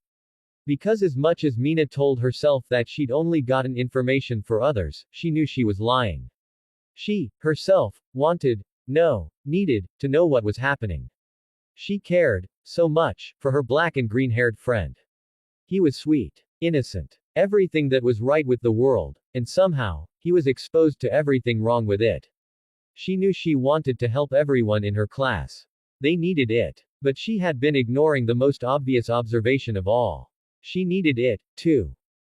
Because as much as Mina told herself that she'd only gotten information for others, she knew she was lying. She, herself, needed, to know what was happening. She cared, so much, for her black and green-haired friend. He was sweet. Innocent. Everything that was right with the world, and somehow, he was exposed to everything wrong with it. She knew she wanted to help everyone in her class. They needed it. But she had been ignoring the most obvious observation of all. She needed it, too.